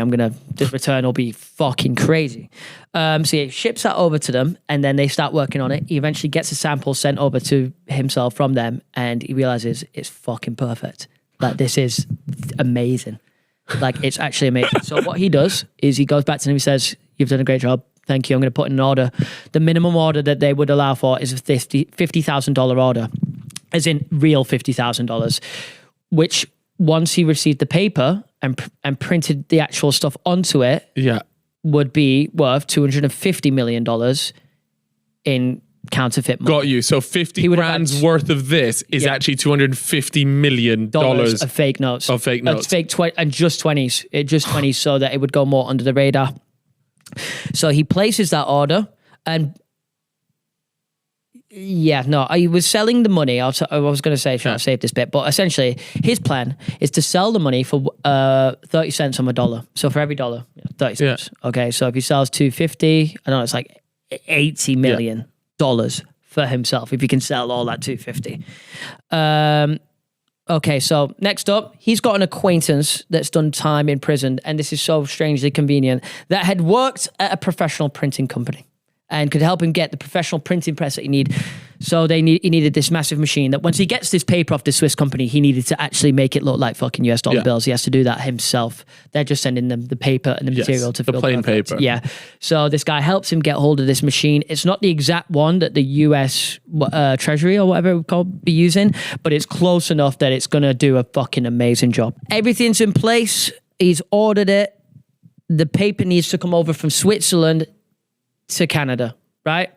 this return will be fucking crazy. So he ships that over to them, and then they start working on it. He eventually gets a sample sent over to himself from them, and he realizes it's fucking perfect. Like, this is amazing. Like, it's actually amazing. So what he does is he goes back to them, he says, you've done a great job. Thank you. I'm going to put in an order. The minimum order that they would allow for is a $50,000 order, as in real $50,000, which once he received the paper and printed the actual stuff onto it, would be worth $250 million in counterfeit money. Got you. So 50 grand's worth of this is actually $250 million of fake notes. Of fake notes. And just 20s. Just 20s so that it would go more under the radar. So he places that order and he was selling the money. I was going to say, should I save this bit? But essentially, his plan is to sell the money for 30 cents on a dollar. So for every dollar, 30 cents. Yeah. Okay, so if he sells 250, I don't know, it's like $80 million for himself if he can sell all that 250. Okay, so next up, he's got an acquaintance that's done time in prison, and this is so strangely convenient, that had worked at a professional printing company and could help him get the professional printing press that he needed. So he needed this massive machine that once he gets this paper off the Swiss company, he needed to actually make it look like fucking US dollar bills. He has to do that himself. They're just sending them the paper and the material to fill the plain paper. Yeah. So this guy helps him get hold of this machine. It's not the exact one that the US Treasury or whatever it would be using, but it's close enough that it's going to do a fucking amazing job. Everything's in place. He's ordered it. The paper needs to come over from Switzerland to Canada, right?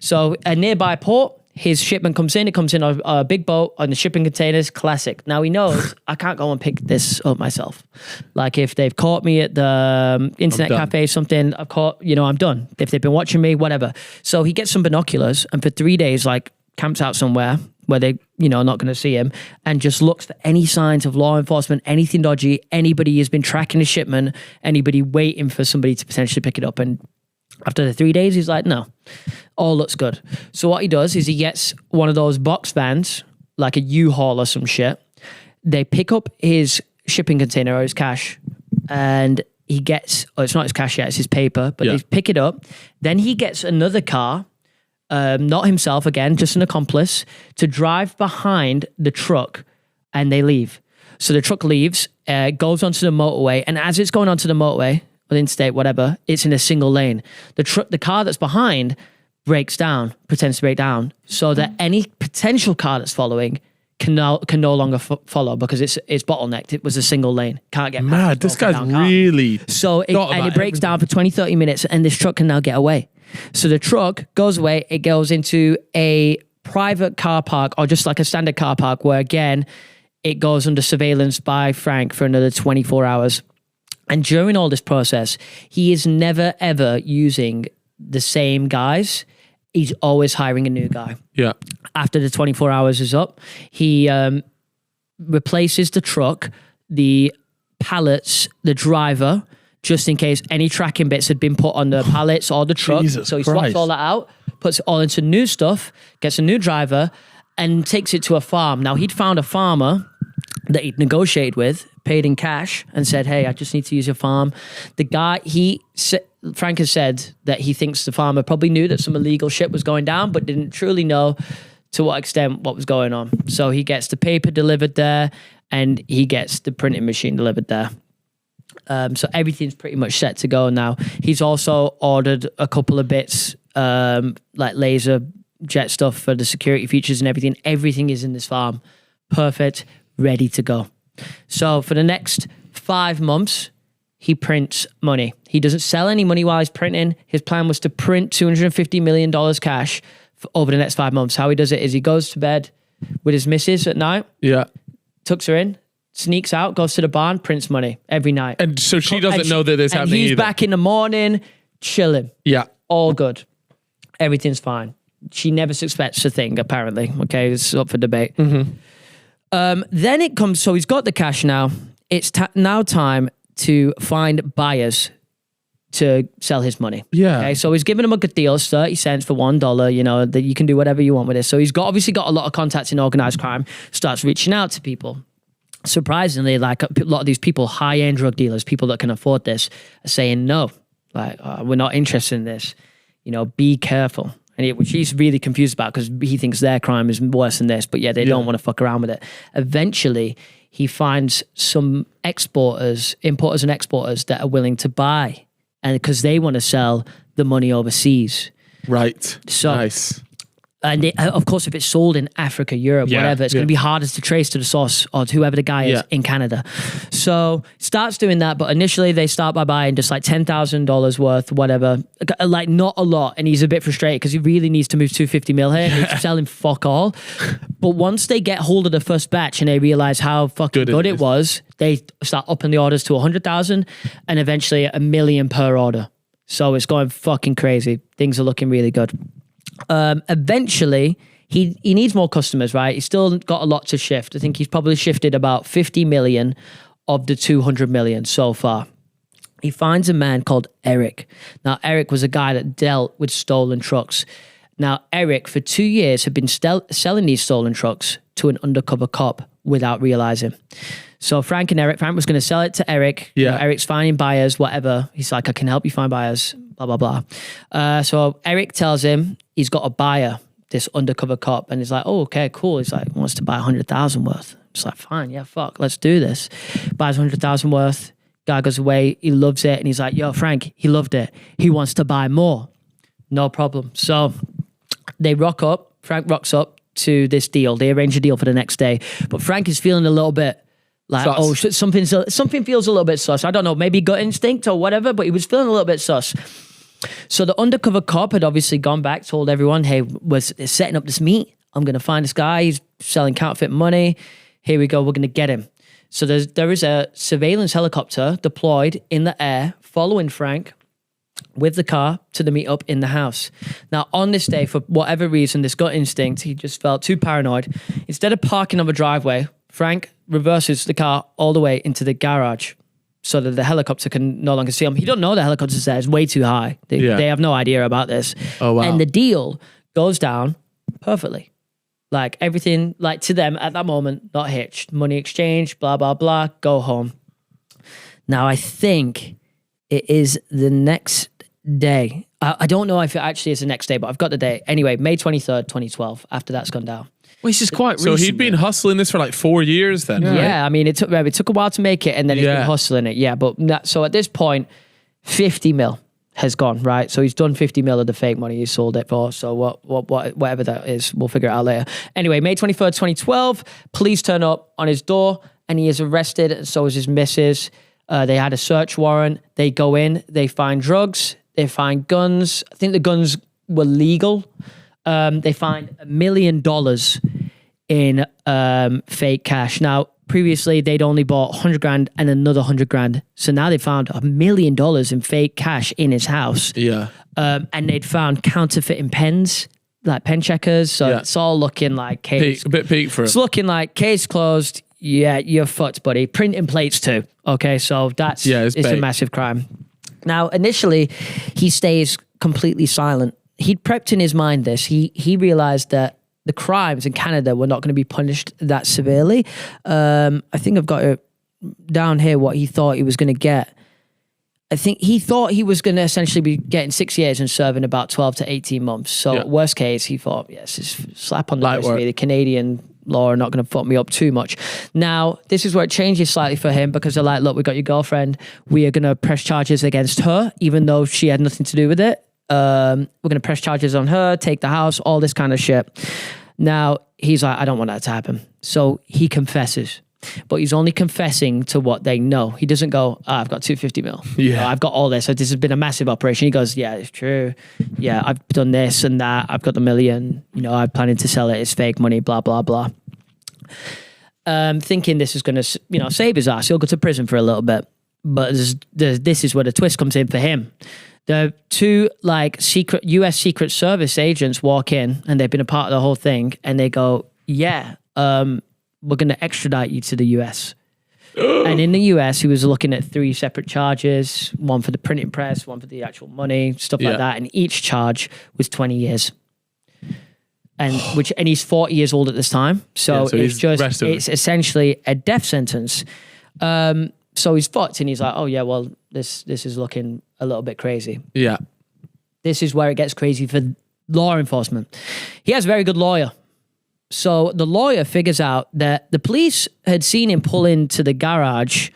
So a nearby port, his shipment comes in. It comes in on a big boat on the shipping containers. Classic. Now he knows I can't go and pick this up myself. Like if they've caught me at the internet cafe, something I've caught, I'm done. If they've been watching me, whatever. So he gets some binoculars and for 3 days, like camps out somewhere where they, not going to see him and just looks for any signs of law enforcement, anything dodgy, anybody has been tracking the shipment, anybody waiting for somebody to potentially pick it up. And after the 3 days, he's like, no, all looks good. So what he does is he gets one of those box vans, like a U-Haul or some shit. They pick up his shipping container or his cash, and he gets, it's not his cash yet, it's his paper, but they pick it up. Then he gets another car, not himself again, just an accomplice, to drive behind the truck, and they leave. So the truck leaves, goes onto the motorway, and as it's going onto the motorway, or the interstate, whatever, it's in a single lane. The car that's behind breaks down, pretends to break down, so that any potential car that's following can no longer follow because it's bottlenecked. It was a single lane. Can't get past. Mad, this guy's really... So it breaks down for 20, 30 minutes, and this truck can now get away. So the truck goes away, it goes into a private car park, or just like a standard car park, where again, it goes under surveillance by Frank for another 24 hours. And during all this process, he is never, ever using the same guys. He's always hiring a new guy. Yeah. After the 24 hours is up, he replaces the truck, the pallets, the driver, just in case any tracking bits had been put on the pallets or the truck. Jesus so he Christ. swaps all that out, puts it all into new stuff, gets a new driver, and takes it to a farm. Now, he'd found a farmer that he'd negotiated with, paid in cash, and said, hey, I just need to use your farm. The guy, Frank has said that he thinks the farmer probably knew that some illegal shit was going down, but didn't truly know to what extent what was going on. So he gets the paper delivered there, and he gets the printing machine delivered there. So everything's pretty much set to go now. He's also ordered a couple of bits, like laser jet stuff for the security features and everything. Everything is in this farm. Perfect. Ready to go. So for the next 5 months, he prints money. He doesn't sell any money while he's printing. His plan was to print $250 million cash over the next 5 months. How he does it is he goes to bed with his missus at night, tucks her in, sneaks out, goes to the barn, prints money every night. And so she doesn't know that this happening he's either. back in the morning, chilling. Yeah. All good. Everything's fine. She never suspects a thing, apparently. Okay, it's up for debate. Then it comes, so he's got the cash now. It's now time to find buyers to sell his money. Yeah. Okay, so he's giving them a good deal, 30 cents for $1, you know, that you can do whatever you want with this. So he's obviously got a lot of contacts in organized crime, starts reaching out to people. Surprisingly, like a lot of these people, high-end drug dealers, people that can afford this, are saying no. Like, we're not interested in this. You know, be careful. Which he's really confused about because he thinks their crime is worse than this, but they don't want to fuck around with it. Eventually, he finds some importers and exporters that are willing to buy, and because they want to sell the money overseas. Right. So, nice. And of course, if it's sold in Africa, Europe, whatever, it's going to be harder to trace to the source or to whoever the guy is in Canada. So starts doing that, but initially they start by buying just like $10,000 worth, whatever, like not a lot. And he's a bit frustrated because he really needs to move $250 million here. He's selling fuck all. But once they get hold of the first batch and they realize how fucking good it was, they start upping the orders to 100,000 and eventually $1 million per order. So it's going fucking crazy. Things are looking really good. Eventually, he needs more customers, right? He's still got a lot to shift. I think he's probably shifted about 50 million of the 200 million so far. He finds a man called Eric. Now, Eric was a guy that dealt with stolen trucks. Now, Eric, for 2 years, had been selling these stolen trucks to an undercover cop without realizing. So Frank was going to sell it to Eric. Yeah. You know, Eric's finding buyers, whatever. He's like, I can help you find buyers, blah, blah, blah. So Eric tells him he's got a buyer, this undercover cop. And he's like, oh, okay, cool. He's like, wants to buy 100,000 worth. It's like, fine, yeah, fuck, let's do this. Buys 100,000 worth. Guy goes away. He loves it. And he's like, yo, Frank, he loved it. He wants to buy more. No problem. So they rock up. Frank rocks up to this deal. They arrange a deal for the next day. But Frank is feeling a little bit like, sus. Oh, shit, something feels a little bit sus. I don't know, maybe gut instinct or whatever, but he was feeling a little bit sus. So the undercover cop had obviously gone back, told everyone, hey, we're setting up this meet. I'm going to find this guy. He's selling counterfeit money. Here we go. We're going to get him. So there is a surveillance helicopter deployed in the air following Frank with the car to the meetup in the house. Now, on this day, for whatever reason, this gut instinct, he just felt too paranoid. Instead of parking on the driveway, Frank reverses the car all the way into the garage so that the helicopter can no longer see him. He don't know the helicopter's there. It's way too high. They have no idea about this. Oh, wow. And the deal goes down perfectly. Like everything, like to them at that moment, not hitched. Money exchange, blah, blah, blah, go home. Now, I think it is the next day. I don't know if it actually is the next day, but I've got the day. Anyway, May 23rd, 2012, after that's gone down. Well, this is quite So recent. he'd been hustling this for like 4 years then, right? Yeah, I mean, it took a while to make it, and then he's been hustling it. Yeah, but so at this point, 50 mil has gone, right? So he's done 50 mil of the fake money he sold it for. So whatever that is, we'll figure it out later. Anyway, May 23rd, 2012, police turn up on his door, and he is arrested, and so is his missus. They had a search warrant. They go in, they find drugs, they find guns. I think the guns were legal. They find $1 million in fake cash. Now, previously, they'd only bought 100 grand and another 100 grand. So now they found $1 million in fake cash in his house. Yeah. And they'd found counterfeiting pens, like pen checkers. So it's all looking like case. A bit peak for it. It's looking like case closed. Yeah, you're fucked, buddy. Printing plates too. Okay, so it's a massive crime. Now, initially, he stays completely silent. He'd prepped in his mind this. He realized that the crimes in Canada were not going to be punished that severely. I think I've got it down here what he thought he was going to get. I think he thought he was going to essentially be getting 6 years and serving about 12 to 18 months. So worst case, he thought, yes, it's slap on the wrist. The Canadian law are not going to fuck me up too much. Now, this is where it changes slightly for him because they're like, look, we got your girlfriend. We are going to press charges against her, even though she had nothing to do with it. We're going to press charges on her, take the house, all this kind of shit. Now, he's like, I don't want that to happen. So he confesses. but he's only confessing to what they know. He doesn't go, I've got 250 mil. Yeah. I've got all this. So this has been a massive operation. He goes, yeah, it's true. Yeah, I've done this and that. I've got the million. I'm planning to sell it. It's fake money, blah, blah, blah. Thinking this is going to, save his ass. He'll go to prison for a little bit. But this is where the twist comes in for him. The two secret US Secret Service agents walk in, and they've been a part of the whole thing, and they go, yeah, we're going to extradite you to the US. And in the US, he was looking at 3 separate charges, one for the printing press, one for the actual money, stuff like that. And each charge was 20 years. And he's 40 years old at this time. So it's essentially a death sentence. So he's fucked, and he's like, oh yeah, well, this is looking a little bit crazy. Yeah. This is where it gets crazy for law enforcement. He has a very good lawyer. So the lawyer figures out that the police had seen him pull into the garage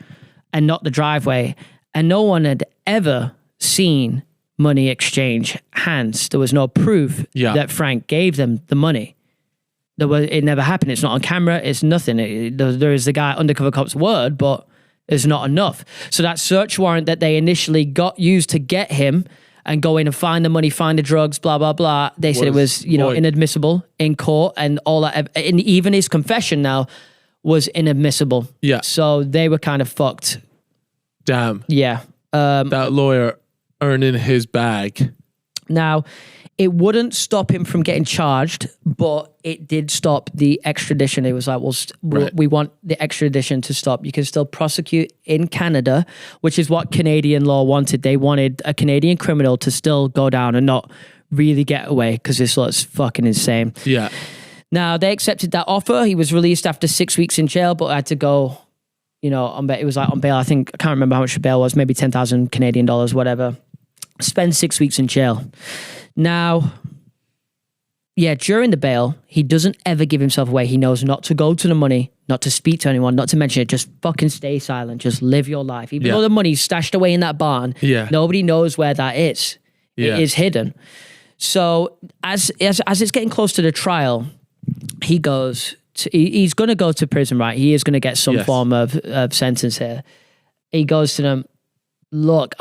and not the driveway, and no one had ever seen money exchange hands. There was no proof that Frank gave them the money. It never happened. It's not on camera. It's nothing. There is the guy undercover cop's word, but it's not enough. So that search warrant that they initially used to get him and go in and find the money, find the drugs, blah, blah, blah. They said it was, inadmissible in court, and all that. And even his confession now was inadmissible. Yeah. So they were kind of fucked. Damn. Yeah. That lawyer earning his bag. Now, it wouldn't stop him from getting charged, but it did stop the extradition. It was like, we want the extradition to stop. You can still prosecute in Canada, which is what Canadian law wanted. They wanted a Canadian criminal to still go down and not really get away, because this looks fucking insane. Yeah. Now, they accepted that offer. He was released after 6 weeks in jail, but had to go, on bail. It was like on bail. I can't remember how much the bail was, maybe 10,000 Canadian dollars, whatever. Spend 6 weeks in jail. Now, during the bail, he doesn't ever give himself away. He knows not to go to the money, not to speak to anyone, not to mention it. Just fucking stay silent. Just live your life. Even though the money's stashed away in that barn, nobody knows where that is. It is hidden. So as it's getting close to the trial, he's going to go to prison, right? He is going to get some form of sentence here. He goes to them, look,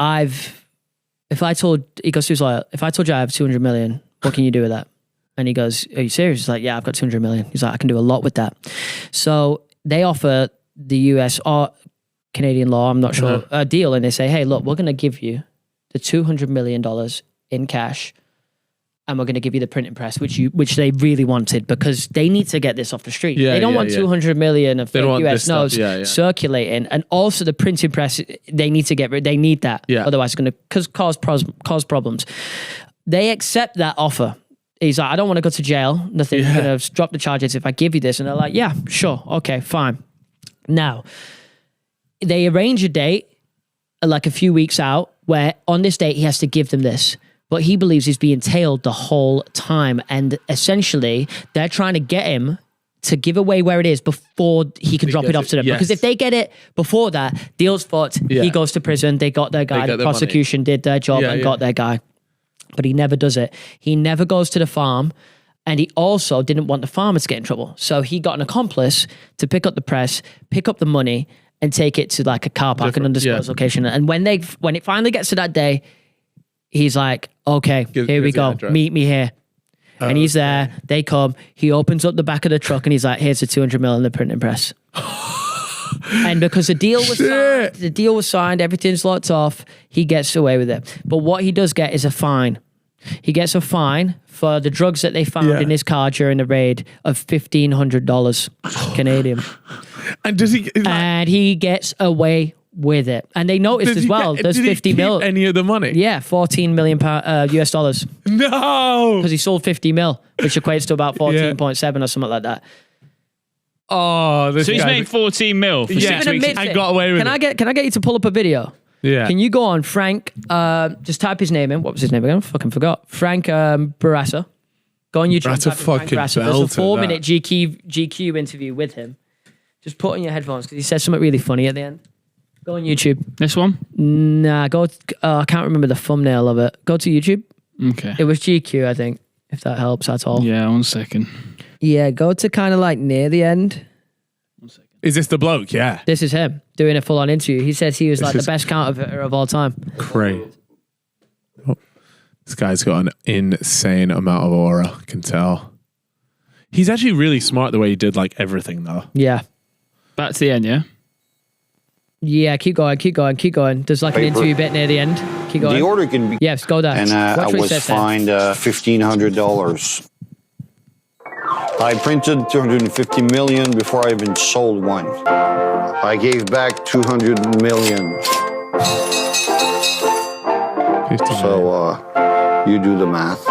if I told you I have 200 million, what can you do with that? And he goes, are you serious? He's like, yeah, I've got 200 million. He's like, I can do a lot with that. So they offer the US or Canadian law, I'm not sure, a deal. And they say, hey, look, we're going to give you the $200 million in cash, and we're going to give you the printing press, which they really wanted, because they need to get this off the street. They don't want 200 million of US notes circulating, and also the printing press. They need to get rid. They need that, otherwise it's going to cause problems. They accept that offer. He's like, I don't want to go to jail. Nothing. You're going to drop the charges if I give you this, and they're like, yeah, sure, okay, fine. Now they arrange a date, like a few weeks out, where on this date he has to give them this. But he believes he's being tailed the whole time. And essentially, they're trying to get him to give away where it is before he can drop it off to them. Because if they get it before that, deal's fucked. He goes to prison. They got their guy. The prosecution did their job and got their guy. But he never does it. He never goes to the farm. And he also didn't want the farmer to get in trouble. So he got an accomplice to pick up the press, pick up the money, and take it to like a car park, an undisclosed location. And when it finally gets to that day, he's like, okay, here we go. Meet me here. And he's there. They come. He opens up the back of the truck and he's like, here's the 200 mil in the printing press. And because the deal was signed, everything's locked off, he gets away with it. But what he does get is a fine. He gets a fine for the drugs that they found in his car during the raid of $1,500 Canadian. And and he gets away with it. And they noticed as well, there's 50 mil. Any of the money? Yeah, 14 million US dollars. No! Because he sold 50 mil, which equates to about 14.7 or something like that. Oh, so he's made 14 mil for 6 weeks. I got away with it. Can I get you to pull up a video? Yeah. Can you go on Frank, just type his name in. What was his name again? I fucking forgot. Frank Barassa. Go on YouTube. That's a fucking belter. There's a 4-minute GQ interview with him. Just put on your headphones because he says something really funny at the end. Go on YouTube. This one? Nah, I can't remember the thumbnail of it. Go to YouTube. Okay. It was GQ, I think, if that helps at all. Yeah, 1 second. Yeah, go to kind of like near the end. 1 second. Is this the bloke? Yeah. This is him doing a full-on interview. He says he was like the best counterfeiter of all time. Crazy. Oh, this guy's got an insane amount of aura. I can tell. He's actually really smart the way he did like everything though. Yeah. Back to the end, yeah? Yeah, keep going. There's like an interview bit near the end. Keep going. The order can be... Yes, go there. And I was fined $1,500. I printed 250 million before I even sold one. I gave back 200 million. So you do the math.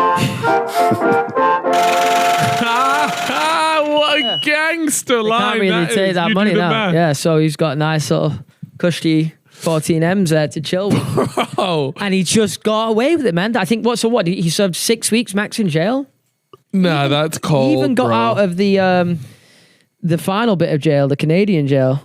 What a gangster line. Can't really take that money now. Yeah, so he's got a nice sort of cushy 14 M's there to chill with. Bro. And he just got away with it, man. I think what he served 6 weeks max in jail. Nah, that's cold. He even got out of the final bit of jail, the Canadian jail.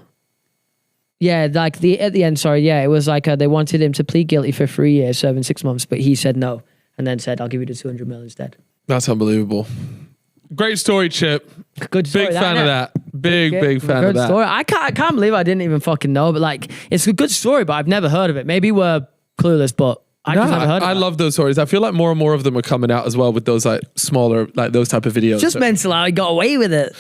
Yeah, like at the end, sorry, yeah, it was like they wanted him to plead guilty for 3 years, serving 6 months, but he said no, and then said, "I'll give you the 200 million instead." That's unbelievable. Great story, Chip. Good story. Big fan of that. Big fan of that. Story. I can't believe I didn't even fucking know, but like, it's a good story, but I've never heard of it. Maybe we're clueless, but I just never heard of it. I love those stories. I feel like more and more of them are coming out as well with those like smaller, like those type of videos. Just mental how he got away with it.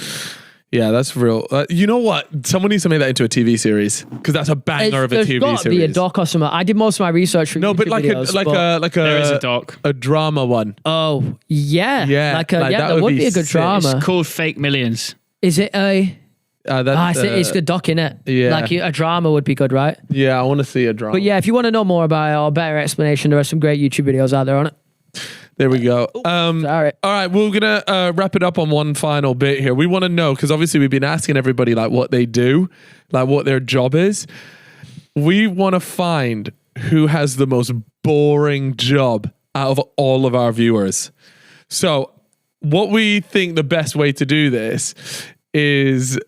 Yeah, that's real. You know what? Someone needs to make that into a TV series because that's a banger of a TV series. There's got to be a doc or something. I did most of my research for YouTube but like videos, there is a doc, a drama one. Oh yeah, that that would be a good sick. drama. It's called Fake Millions. Is it a? It's the doc, innit? Yeah. Like a drama would be good, right? Yeah, I want to see a drama. But yeah, if you want to know more about it or a better explanation, there are some great YouTube videos out there on it. There we go. Sorry. All right, we're gonna wrap it up on one final bit here. We want to know because obviously we've been asking everybody like what they do, like what their job is. We want to find who has the most boring job out of all of our viewers. So, what we think the best way to do this is.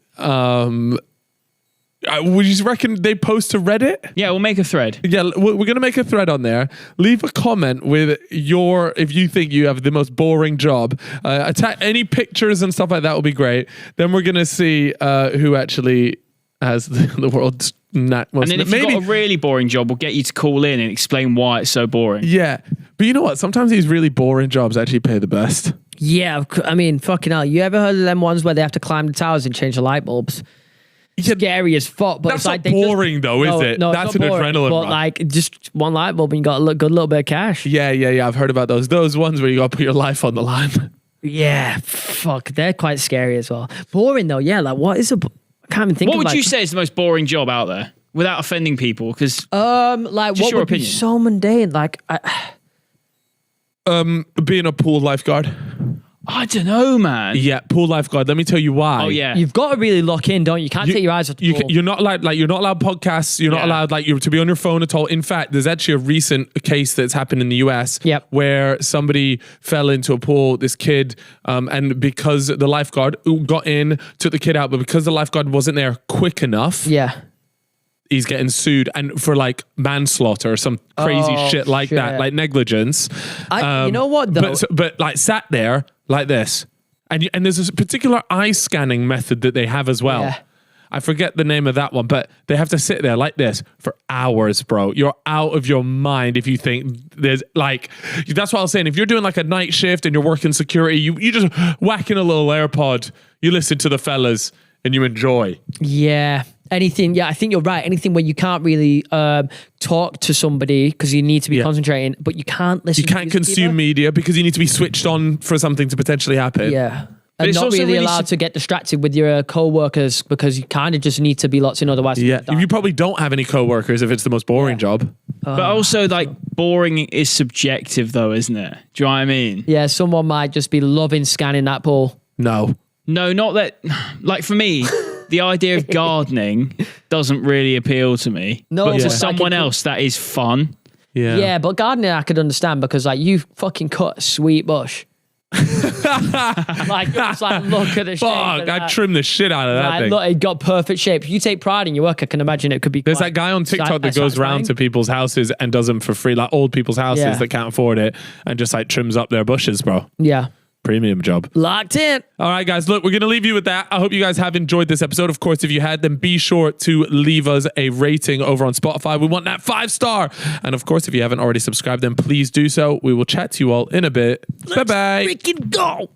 Would you reckon they post to Reddit? Yeah, we'll make a thread. Yeah, we're going to make a thread on there. Leave a comment with if you think you have the most boring job. Attack any pictures and stuff like that will be great. Then we're going to see who actually has the world's most. And then if you've got a really boring job, we'll get you to call in and explain why it's so boring. Yeah. But you know what? Sometimes these really boring jobs actually pay the best. Yeah, I mean, fucking hell. You ever heard of them ones where they have to climb the towers and change the light bulbs? Yeah, scary as fuck, but that's it's like not boring though, is it? No, that's an adrenaline but rush. like just one light bulb and you got a good little bit of cash. Yeah. I've heard about those ones where you got to put your life on the line. Yeah, fuck, they're quite scary as well. Boring though, yeah. Like, what is I can't even think. What would you say is the most boring job out there without offending people? Because like, just what your would opinion. be so mundane? Like, being a pool lifeguard. I don't know, man. Yeah, pool lifeguard. Let me tell you why. Oh yeah, you've got to really lock in, don't you? You can't take your eyes off the pool. You're not allowed, you're not allowed podcasts. You're not allowed to be on your phone at all. In fact, there's actually a recent case that's happened in the US where somebody fell into a pool, this kid, and because the lifeguard got in, took the kid out, but because the lifeguard wasn't there quick enough, he's getting sued and for like manslaughter or some crazy shit like that, like negligence. You know what though? But like sat there like this, and there's a particular eye scanning method that they have as well. Yeah. I forget the name of that one, but they have to sit there like this for hours, bro. You're out of your mind if you think there's like, that's what I was saying. If you're doing like a night shift and you're working security, you just whack in a little AirPod, you listen to the fellas and you enjoy. Yeah. Anything, yeah, I think you're right. Anything where you can't really talk to somebody because you need to be concentrating, but you can't listen. You can't consume media because you need to be switched on for something to potentially happen. Yeah. And not really allowed to get distracted with your co-workers because you kind of just need to be lots in, otherwise. Yeah, you probably don't have any co-workers if it's the most boring job. But also, like, boring is subjective though, isn't it? Do you know what I mean? Yeah, someone might just be loving scanning that pool. No, not that. Like for me, the idea of gardening doesn't really appeal to me. No, but to like someone else, that is fun. Yeah, but gardening I could understand because like you fucking cut a sweet bush. Like it's like look at the shape. Fuck, I trimmed the shit out of that thing. Look, it got perfect shape. You take pride in your work, I can imagine it could be. There's that guy on TikTok that goes around to people's houses and does them for free, like old people's houses that can't afford it, and just like trims up their bushes, bro. Yeah. Premium job. Locked in. All right, guys, look, we're going to leave you with that. I hope you guys have enjoyed this episode. Of course, if you had, then be sure to leave us a rating over on Spotify. We want that 5-star. And of course, if you haven't already subscribed, then please do so. We will chat to you all in a bit. Bye-bye. Freaking go.